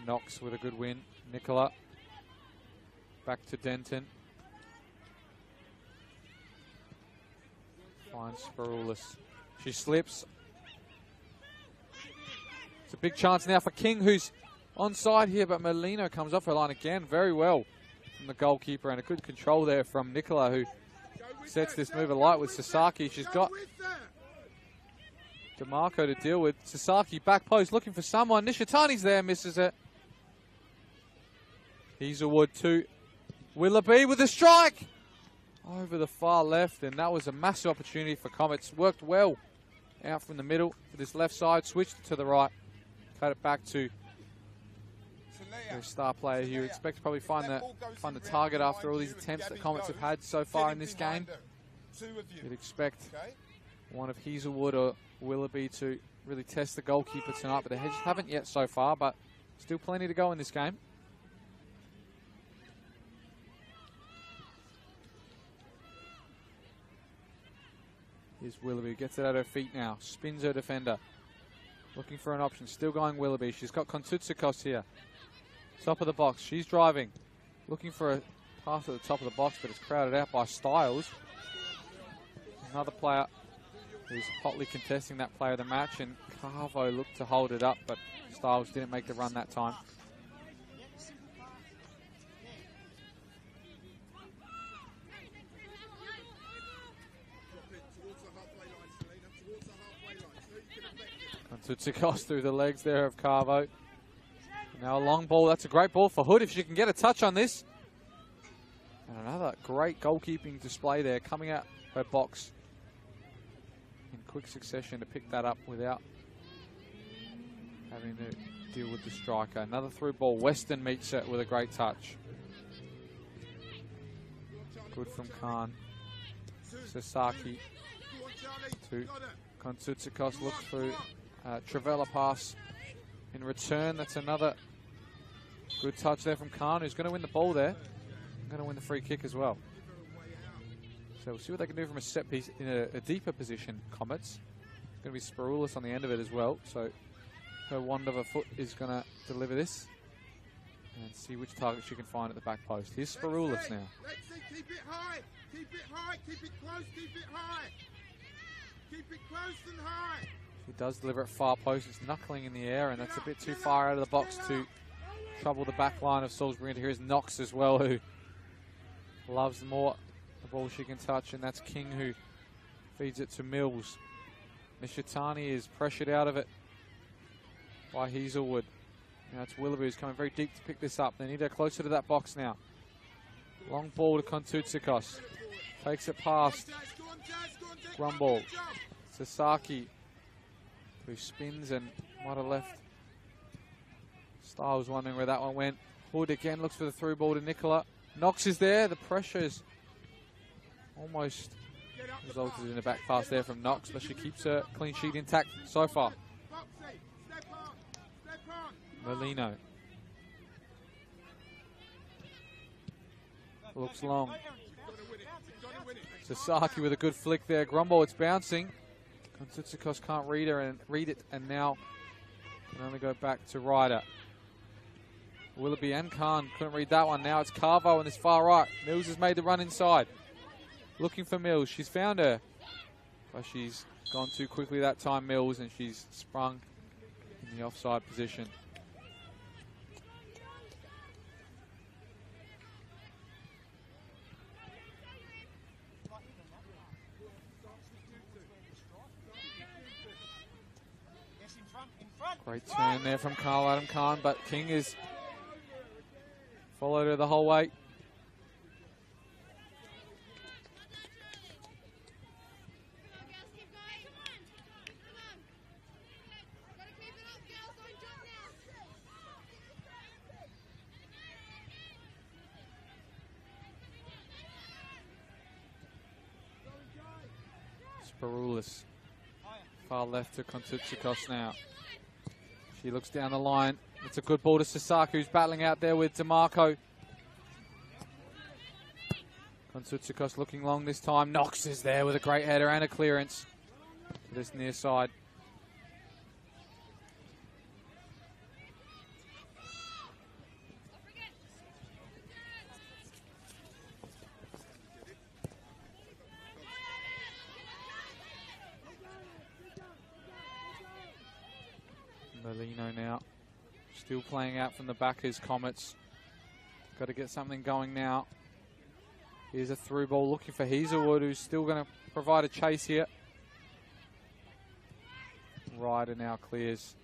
Knox with a good win. Nicola back to Denton. Finds Sparoulis. She slips. It's a big chance now for King, who's onside here, but Molino comes off her line again very well from the goalkeeper, and a good control there from Nicola, who sets this move alight with Sasaki. She's got DeMarco to deal with. Sasaki back post looking for someone. Nishitani's there, misses it. Hazelwood to Willoughby with a strike over the far left, and that was a massive opportunity for Comets. Worked well out from the middle for this left side, switched to the right, cut it back to their star player here. Expect to probably find the target after all these attempts that Comets have had so far in this game. You'd expect one of Hazelwood or Willoughby to really test the goalkeeper tonight, but they just haven't yet so far, but still plenty to go in this game. Here's Willoughby, gets it at her feet now, spins her defender. Looking for an option, still going Willoughby. She's got Kontutsikos here. Top of the box, she's driving. Looking for a pass at the top of the box, but it's crowded out by Styles. Another player who's hotly contesting that player of the match, and Carvo looked to hold it up, but Styles didn't make the run that time. Kontutsikos through the legs there of Carvo. Now a long ball. That's a great ball for Hood if she can get a touch on this. And another great goalkeeping display there, coming out her box in quick succession to pick that up without having to deal with the striker. Another through ball. Weston meets it with a great touch. Good from Khan. Sasaki to Kontutsikos. Looks through Travella pass in return. That's another good touch there from Khan, who's going to win the ball there. Going to win the free kick as well. So we'll see what they can do from a set piece in a deeper position, Comets. Going to be Sparoulis on the end of it as well. So her wand of a foot is going to deliver this. And see which target she can find at the back post. Here's Sparoulis now. Lexi, keep it high. Keep it high. Keep it close. Keep it high. Keep it close and high. She does deliver at far post. It's knuckling in the air, and that's a bit too far out of the box to trouble the back line of Salisbury. And here's Knox as well, who loves more the ball she can touch, and that's King who feeds it to Mills. Nishitani is pressured out of it by Hazelwood. Now it's Willoughby who's coming very deep to pick this up. They need her closer to that box now. Long ball to Kontutsikos. Takes it past Grumble. Sasaki, who spins and might have left. Styles wondering where that one went. Hood again looks for the through ball to Nicola. Knox is there. The pressure is almost resulted in a back pass there from Knox, but she keeps her clean sheet intact so far. Molino. Looks long. Sasaki with a good flick there. Grumble, it's bouncing. Kontutsikos can't read it, and now can only go back to Ryder. Willoughby and Khan couldn't read that one. Now it's Carvo on this far right. Mills has made the run inside. Looking for Mills. She's found her, but she's gone too quickly that time, Mills, and she's sprung in the offside position. Great turn there from Carl Adam Khan, but King is followed her the whole way. Sparoulis, far left to Kontutsikos now. She looks down the line. It's a good ball to Sasaki, who's battling out there with DeMarco. Kontutsikos looking long this time. Knox is there with a great header and a clearance to this near side. Molino now, still playing out from the back as Comets. Got to get something going now. Here's a through ball looking for Hazelwood, who's still going to provide a chase here. Ryder now clears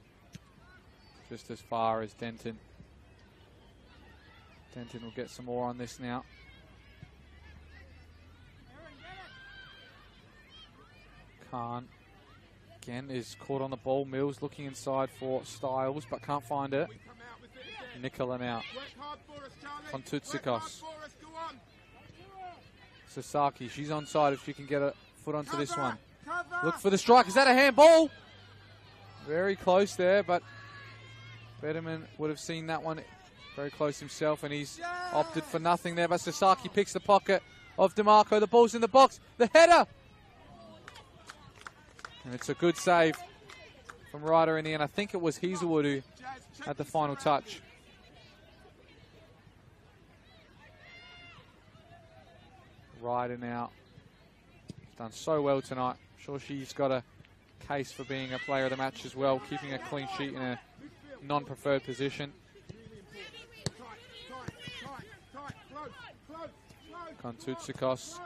just as far as Denton. Denton will get some more on this now. Khan again is caught on the ball. Mills looking inside for Styles, but can't find it. Nicola now. Kontutsikos. Sasaki, she's onside if she can get a foot onto this one. Look for the strike. Is that a handball? Very close there, but Betterman would have seen that one very close himself, and he's opted for nothing there. But Sasaki picks the pocket of DeMarco. The ball's in the box. The header! And it's a good save from Ryder in the end. I think it was Hazelwood who had the final touch. Ryder now. She's done so well tonight. I'm sure she's got a case for being a player of the match as well, keeping a clean sheet in a non-preferred position. Kontutsikos.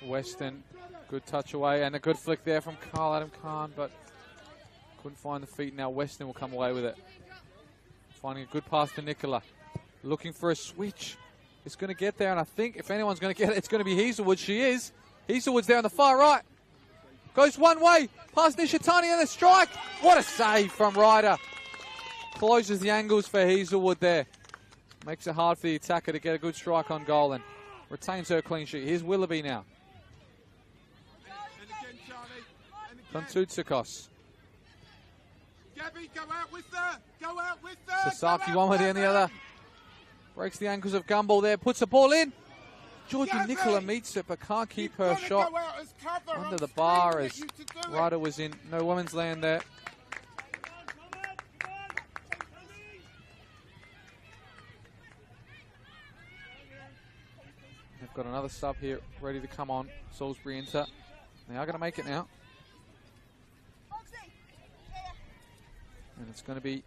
Weston, good touch away, and a good flick there from Carl Adam Khan, but couldn't find the feet. Now Weston will come away with it. Finding a good pass to Nicola. Looking for a switch. It's going to get there, and I think if anyone's going to get it, it's going to be Hazelwood. She is. Hazelwood's there on the far right. Goes one way, past Nishitani, and a strike. What a save from Ryder. Closes the angles for Hazelwood there. Makes it hard for the attacker to get a good strike on goal, and retains her clean sheet. Here's Willoughby now. Kontutsikos. Gabby, go out with her. Go out with her. Sasaki one way and the other. Breaks the ankles of Gumball there. Puts the ball in. Georgie Nicola meets it, but can't keep her shot under the bar as Ryder was in no woman's land there. They've got another sub here ready to come on. Salisbury enter. They are going to make it now. And it's going to be...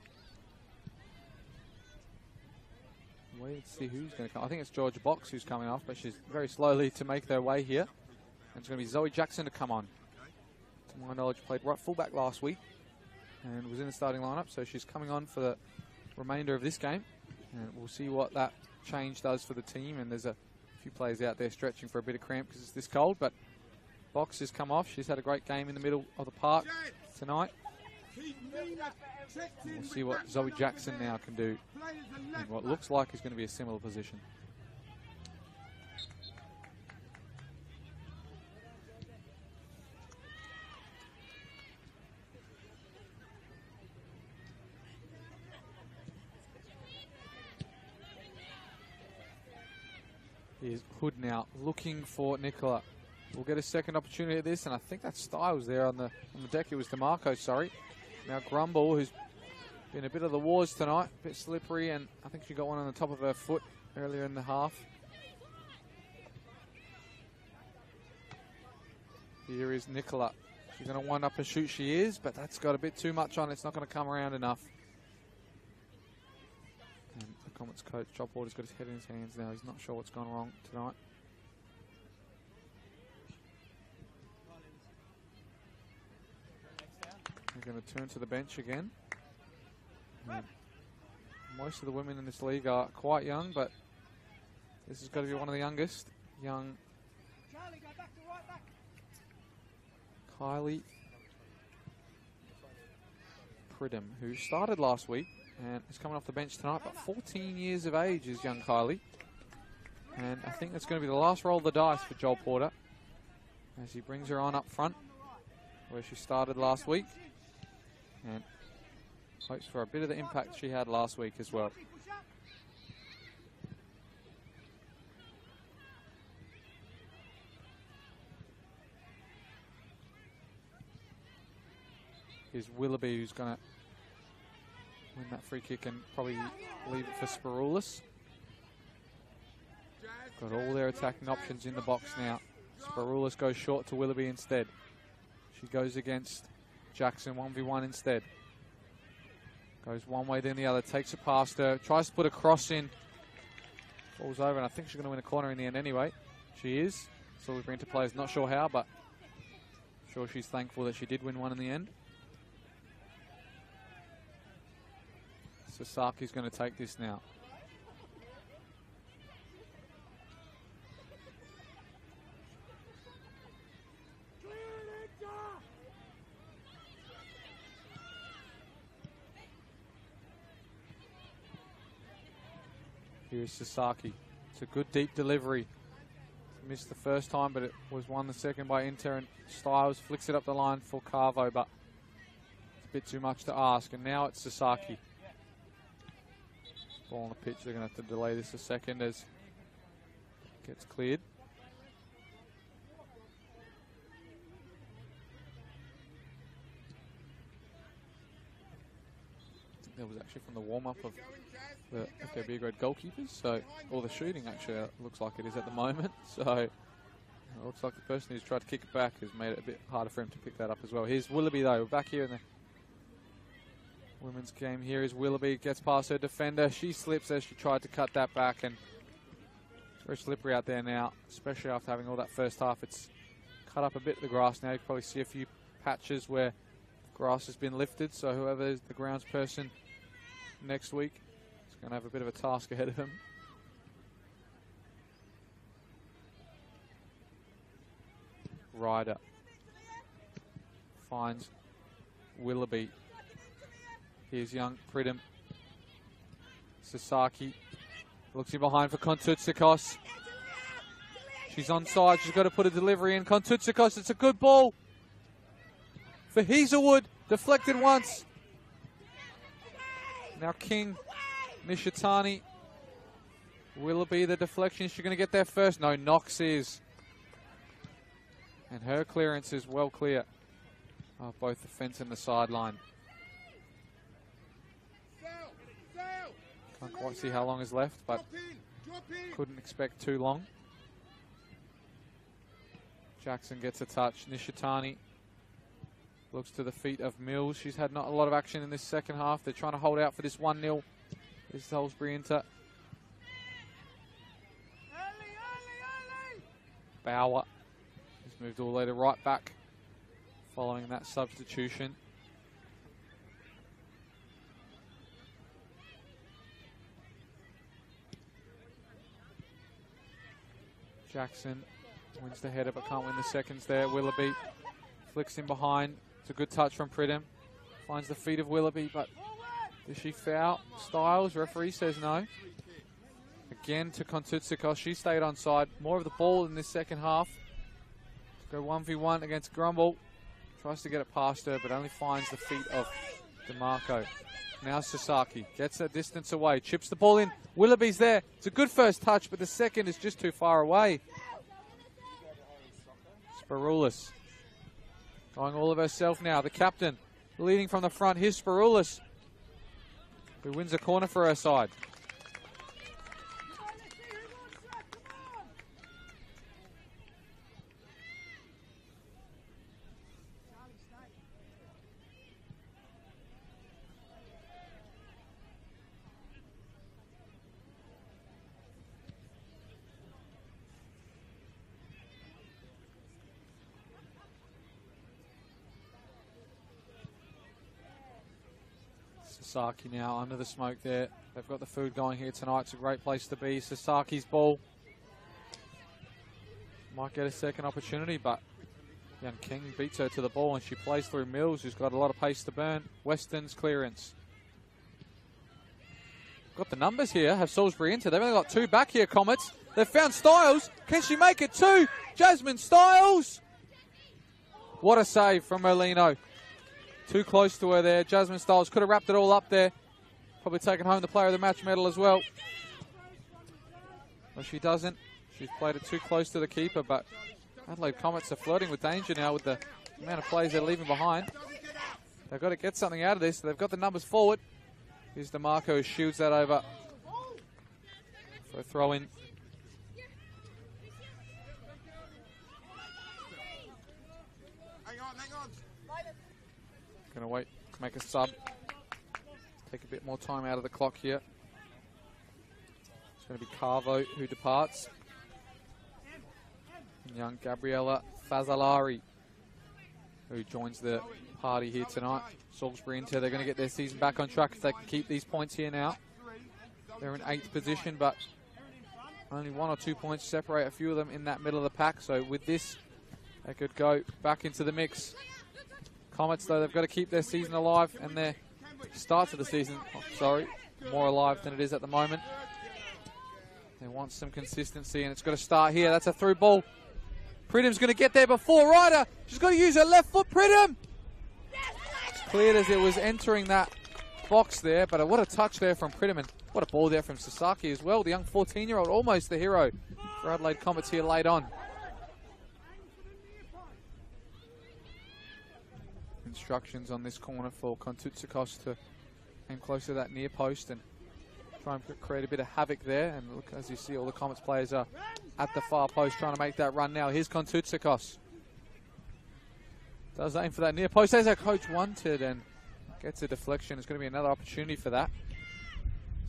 Wait to see who's going to come. I think it's Georgia Box who's coming off, but she's very slowly to make their way here. And it's going to be Zoe Jackson to come on. To my knowledge, played right fullback last week and was in the starting lineup, so she's coming on for the remainder of this game. And we'll see what that change does for the team. And there's a few players out there stretching for a bit of cramp because it's this cold, but Box has come off. She's had a great game in the middle of the park tonight. We'll see what Zoe Jackson now can do in what looks like is going to be a similar position. Here's Hood now looking for Nicola. We'll get a second opportunity at this, and I think that's Styles there on the deck. It was DeMarco, sorry. Now Grumble, who's been a bit of the wars tonight, a bit slippery, and I think she got one on the top of her foot earlier in the half. Here is Nicola. She's going to wind up and shoot. She is, but that's got a bit too much on. It's not going to come around enough. And the Comets coach, Joel Porter's got his head in his hands now. He's not sure what's gone wrong tonight. We're going to turn to the bench again. And most of the women in this league are quite young, but this has got to be one of the youngest. Young Kylie Pridham, who started last week and is coming off the bench tonight, but 14 years of age is young Kylie. And I think that's going to be the last roll of the dice for Joel Porter as he brings her on up front where she started last week and hopes for a bit of the impact she had last week as well. Here's Willoughby, who's going to win that free kick and probably leave it for Sparoulis. Got all their attacking options in the box now. Sparoulis goes short to Willoughby instead. She goes against Jackson 1v1 instead. Goes one way then the other, takes it past her, tries to put a cross in. Falls over, and I think she's going to win a corner in the end anyway. She is. Salisbury Inter players not sure how, but I'm sure she's thankful that she did win one in the end. Sasaki's going to take this now. Here's Sasaki. It's a good deep delivery. Missed the first time, but it was won the second by Inter, and Styles flicks it up the line for Carvo, but it's a bit too much to ask. And now it's Sasaki. Ball on the pitch, they're going to have to delay this a second as it gets cleared. I think that was actually from the warm-up of the FKB grade goalkeepers, so, or the shooting actually looks like it is at the moment. So it looks like the person who's tried to kick it back has made it a bit harder for him to pick that up as well. Here's Willoughby though, we're back here in the women's game. Here is Willoughby, gets past her defender. She slips as she tried to cut that back, and it's very slippery out there now, especially after having all that first half. It's cut up a bit of the grass now. You can probably see a few patches where grass has been lifted, so whoever is the grounds person next week is going to have a bit of a task ahead of him. Ryder finds Willoughby. Here's young Pridham. Sasaki looks in behind for Kontutsikos. She's onside. She's got to put a delivery in. Kontutsikos, it's a good ball for Hazelwood. Deflected once. Now King, Nishitani. Willoughby, the deflection. She's going to get there first. No, Knox is. And her clearance is well clear of both the fence and the sideline. Can't quite see how long is left, but couldn't expect too long. Jackson gets a touch. Nishitani looks to the feet of Mills. She's had not a lot of action in this second half. They're trying to hold out for this 1-0. This is Salisbury Inter. Bauer has moved all the way to right back following that substitution. Jackson wins the header but can't win the seconds there. Willoughby flicks in behind. It's a good touch from Pridham. Finds the feet of Willoughby, but does she foul? Styles, referee says no. Again to Kontutsikos. She stayed onside. More of the ball in this second half. Go 1v1 against Grumble. Tries to get it past her, but only finds the feet of DeMarco. Now Sasaki gets a distance away. Chips the ball in. Willoughby's there. It's a good first touch, but the second is just too far away. Sparoulis going all of herself now. The captain leading from the front. Here's Sparoulis, who wins a corner for her side. Sasaki now under the smoke there. They've got the food going here tonight. It's a great place to be. Sasaki's ball. Might get a second opportunity, but young King beats her to the ball and she plays through Mills, who's got a lot of pace to burn. Weston's clearance. Got the numbers here, have Salisbury into. They've only got 2 back here, Comets. They've found Styles. Can she make it 2? Jasmine Styles. What a save from Merlino. Too close to her there. Jasmine Styles could have wrapped it all up there. Probably taken home the player of the match medal as well. But she doesn't. She's played it too close to the keeper, but Adelaide Comets are flirting with danger now with the amount of players they're leaving behind. They've got to get something out of this. They've got the numbers forward. Here's DeMarco who shields that over for a throw-in. Going to wait to make a sub. Take a bit more time out of the clock here. It's going to be Carvo who departs. And young Gabriella Fazalari who joins the party here tonight. Salisbury Inter, they're going to get their season back on track if they can keep these points here now. They're in 8th position, but only 1 or 2 points separate a few of them in that middle of the pack. So with this, they could go back into the mix. Comets, though, they've got to keep their season alive and their start to the season, more alive than it is at the moment. They want some consistency, and it's got to start here. That's a through ball. Pridham's going to get there before Ryder. She's got to use her left foot, Pridham. It's cleared as it was entering that box there, but what a touch there from Pridham, and what a ball there from Sasaki as well. The young 14-year-old, almost the hero for Adelaide Comets here late on. Instructions on this corner for Kontutsikos to aim close to that near post and try and create a bit of havoc there. And look, as you see, all the Comets players are at the far post trying to make that run now. Here's Kontutsikos. Does aim for that near post as our coach wanted and gets a deflection. It's going to be another opportunity for that.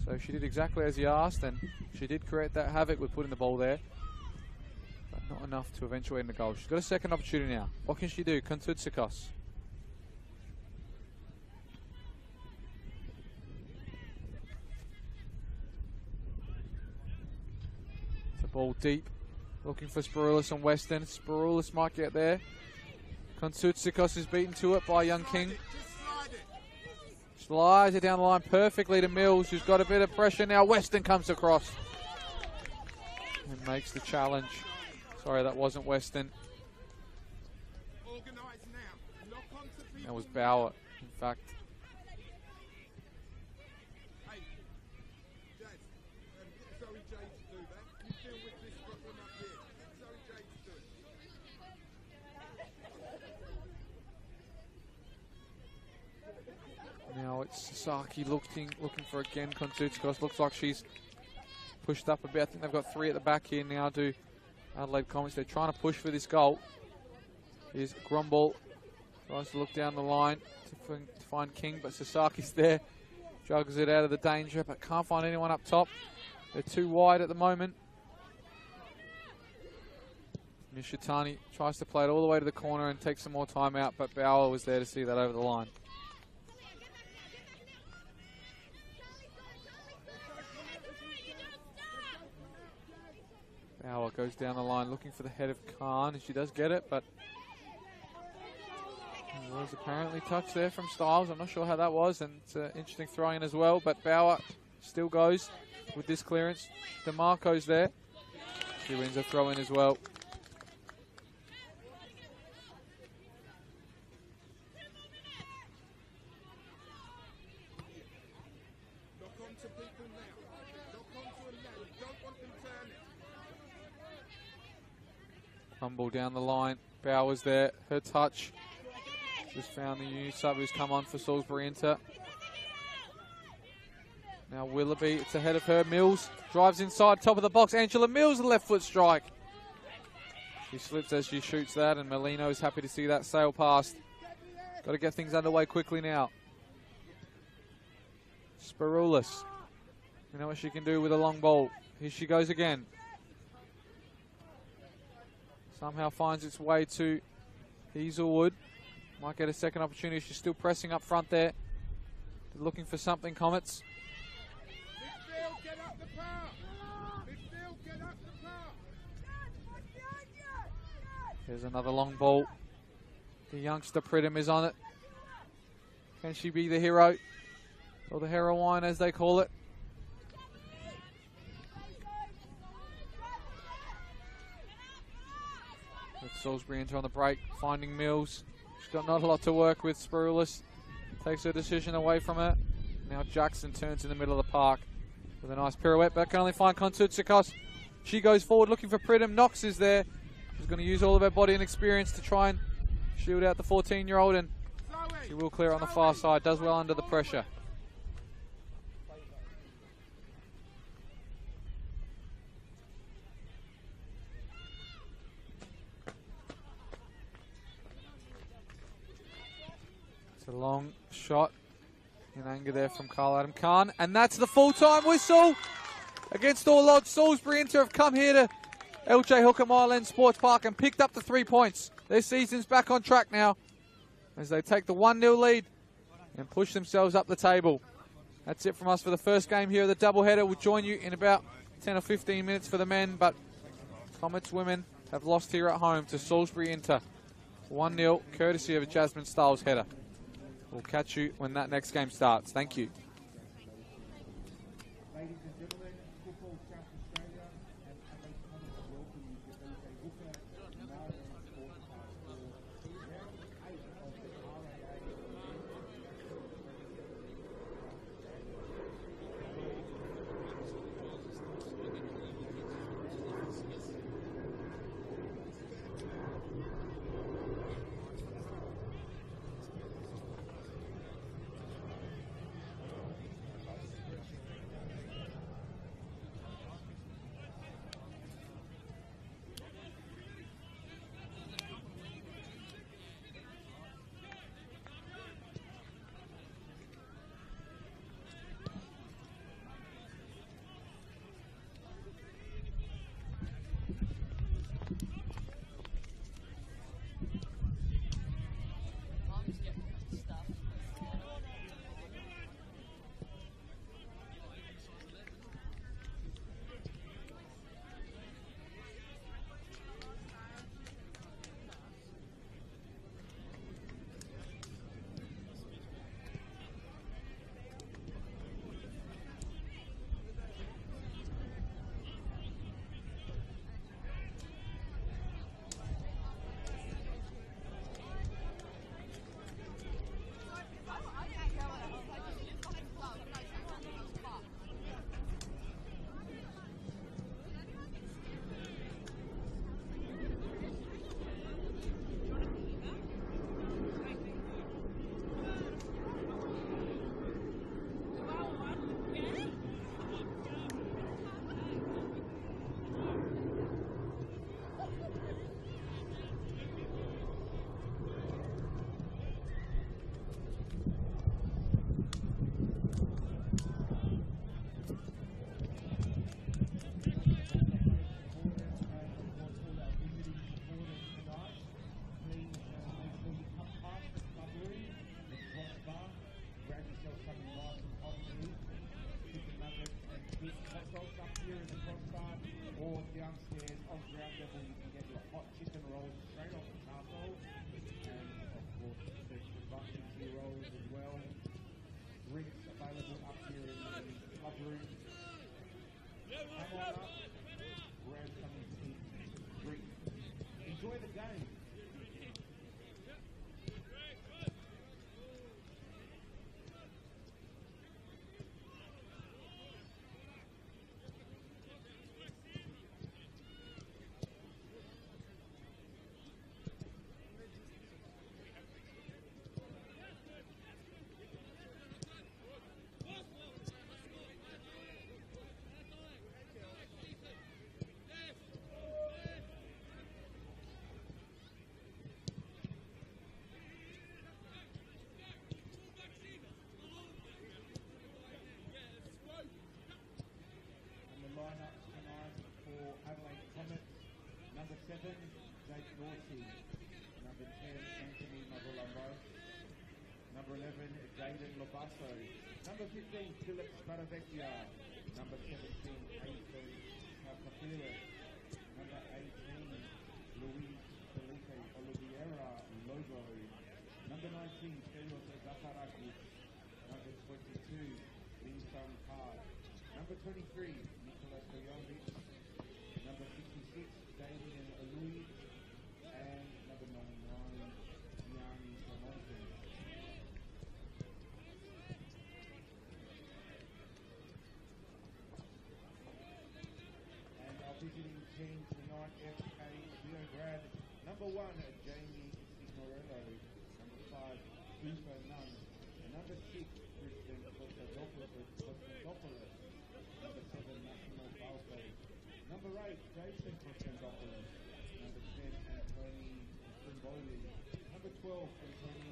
So she did exactly as he asked, and she did create that havoc with putting the ball there. But not enough to eventuate in the goal. She's got a second opportunity now. What can she do? Kontutsikos. Ball deep, looking for Spiroulis and Weston. Spiroulis might get there. Kontutsikos is beaten to it by young King. Slides it down the line perfectly to Mills, who's got a bit of pressure now. Weston comes across and makes the challenge. Sorry, that wasn't Weston. That was Bauer, in fact. Now it's Sasaki looking for again. Kontutsikos looks like she's pushed up a bit. I think they've got 3 at the back here now. Do Adelaide Comets? They're trying to push for this goal. Here's Grumball. Tries to look down the line to find King, but Sasaki's there. Juggles it out of the danger, but can't find anyone up top. They're too wide at the moment. Nishitani tries to play it all the way to the corner and take some more time out, but Bauer was there to see that over the line. Bauer goes down the line looking for the head of Khan, and she does get it, but there was apparently touch there from Styles. I'm not sure how that was, and it's an interesting throw-in as well, but Bauer still goes with this clearance. DeMarco's there. She wins a throw-in as well. Rumble down the line. Bauer's there. Her touch. Just found the new sub who's come on for Salisbury Inter. Now Willoughby, it's ahead of her. Mills drives inside, top of the box. Angela Mills, left foot strike. She slips as she shoots that, and Merlino is happy to see that sail past. Got to get things underway quickly now. Spiroulis. You know what she can do with a long ball. Here she goes again. Somehow finds its way to Hazelwood. Might get a second opportunity. She's still pressing up front there. looking for something, Comets. Midfield, get up the park. Midfield, get up the park. There's another long ball. The youngster Pridham is on it. Can she be the hero? Or the heroine, as they call it. With Salisbury Inter on the break, finding Mills. She's got not a lot to work with. Sprulis takes her decision away from her. Now Jackson turns in the middle of the park with a nice pirouette, but can only find Kontoutsakos. She goes forward looking for Pridham. Knox is there. She's going to use all of her body and experience to try and shield out the 14-year-old, and she will clear it on the far side. Does well under the pressure. It's a long shot in anger there from Carl Adam Khan, and that's the full-time whistle. Against all odds, Salisbury Inter have come here to LJ Hooker Myland Sports Park and picked up the 3 points. Their season's back on track now as they take the 1-0 lead and push themselves up the table. That's it from us for the first game here of the doubleheader. We'll join you in about 10 or 15 minutes for the men, but Comets women have lost here at home to Salisbury Inter. 1-0, courtesy of a Jasmine Stiles header. We'll catch you when that next game starts. Thank you. Ladies and gentlemen, Football South Australia and Adelaide Comets welcome you to LJ Hooker Myland Sports Park for round 8 of the RAA. Or downstairs on ground level, you can get your hot chicken rolls straight off the charcoal, and of course there's the buffet rolls as well. Drinks available up here in the club room. Come on up, grab something to eat, drink, enjoy the game. Lineup tonight for Adelaide Comets. Number 7, Jake Dorsey. Number 10, Anthony Mavolombo. Number Number 11, Jaden Lobasso. Number 15, Philip Sparavecchia. Number 17, Aiton Cacafiris. Number 18, Luis Felipe Oliveira Lobo. Number 19, Stelios Zaharakis. Number 22, Linsang Park. Number 23, Nicolas Bojovic. Number 66, Damien Alui. And number 99, Gianni Simonson. And our visiting team tonight, FK Leograd. Number 1, Jamie Signorello. Number 5, Bufa Nunn. And number 6, Kristen Kostadopoulos. Number 7, Massimo Balfe. Number 8, Jason Kostadopoulos. Number 10, Anthony Simboli. Number 12, Antonio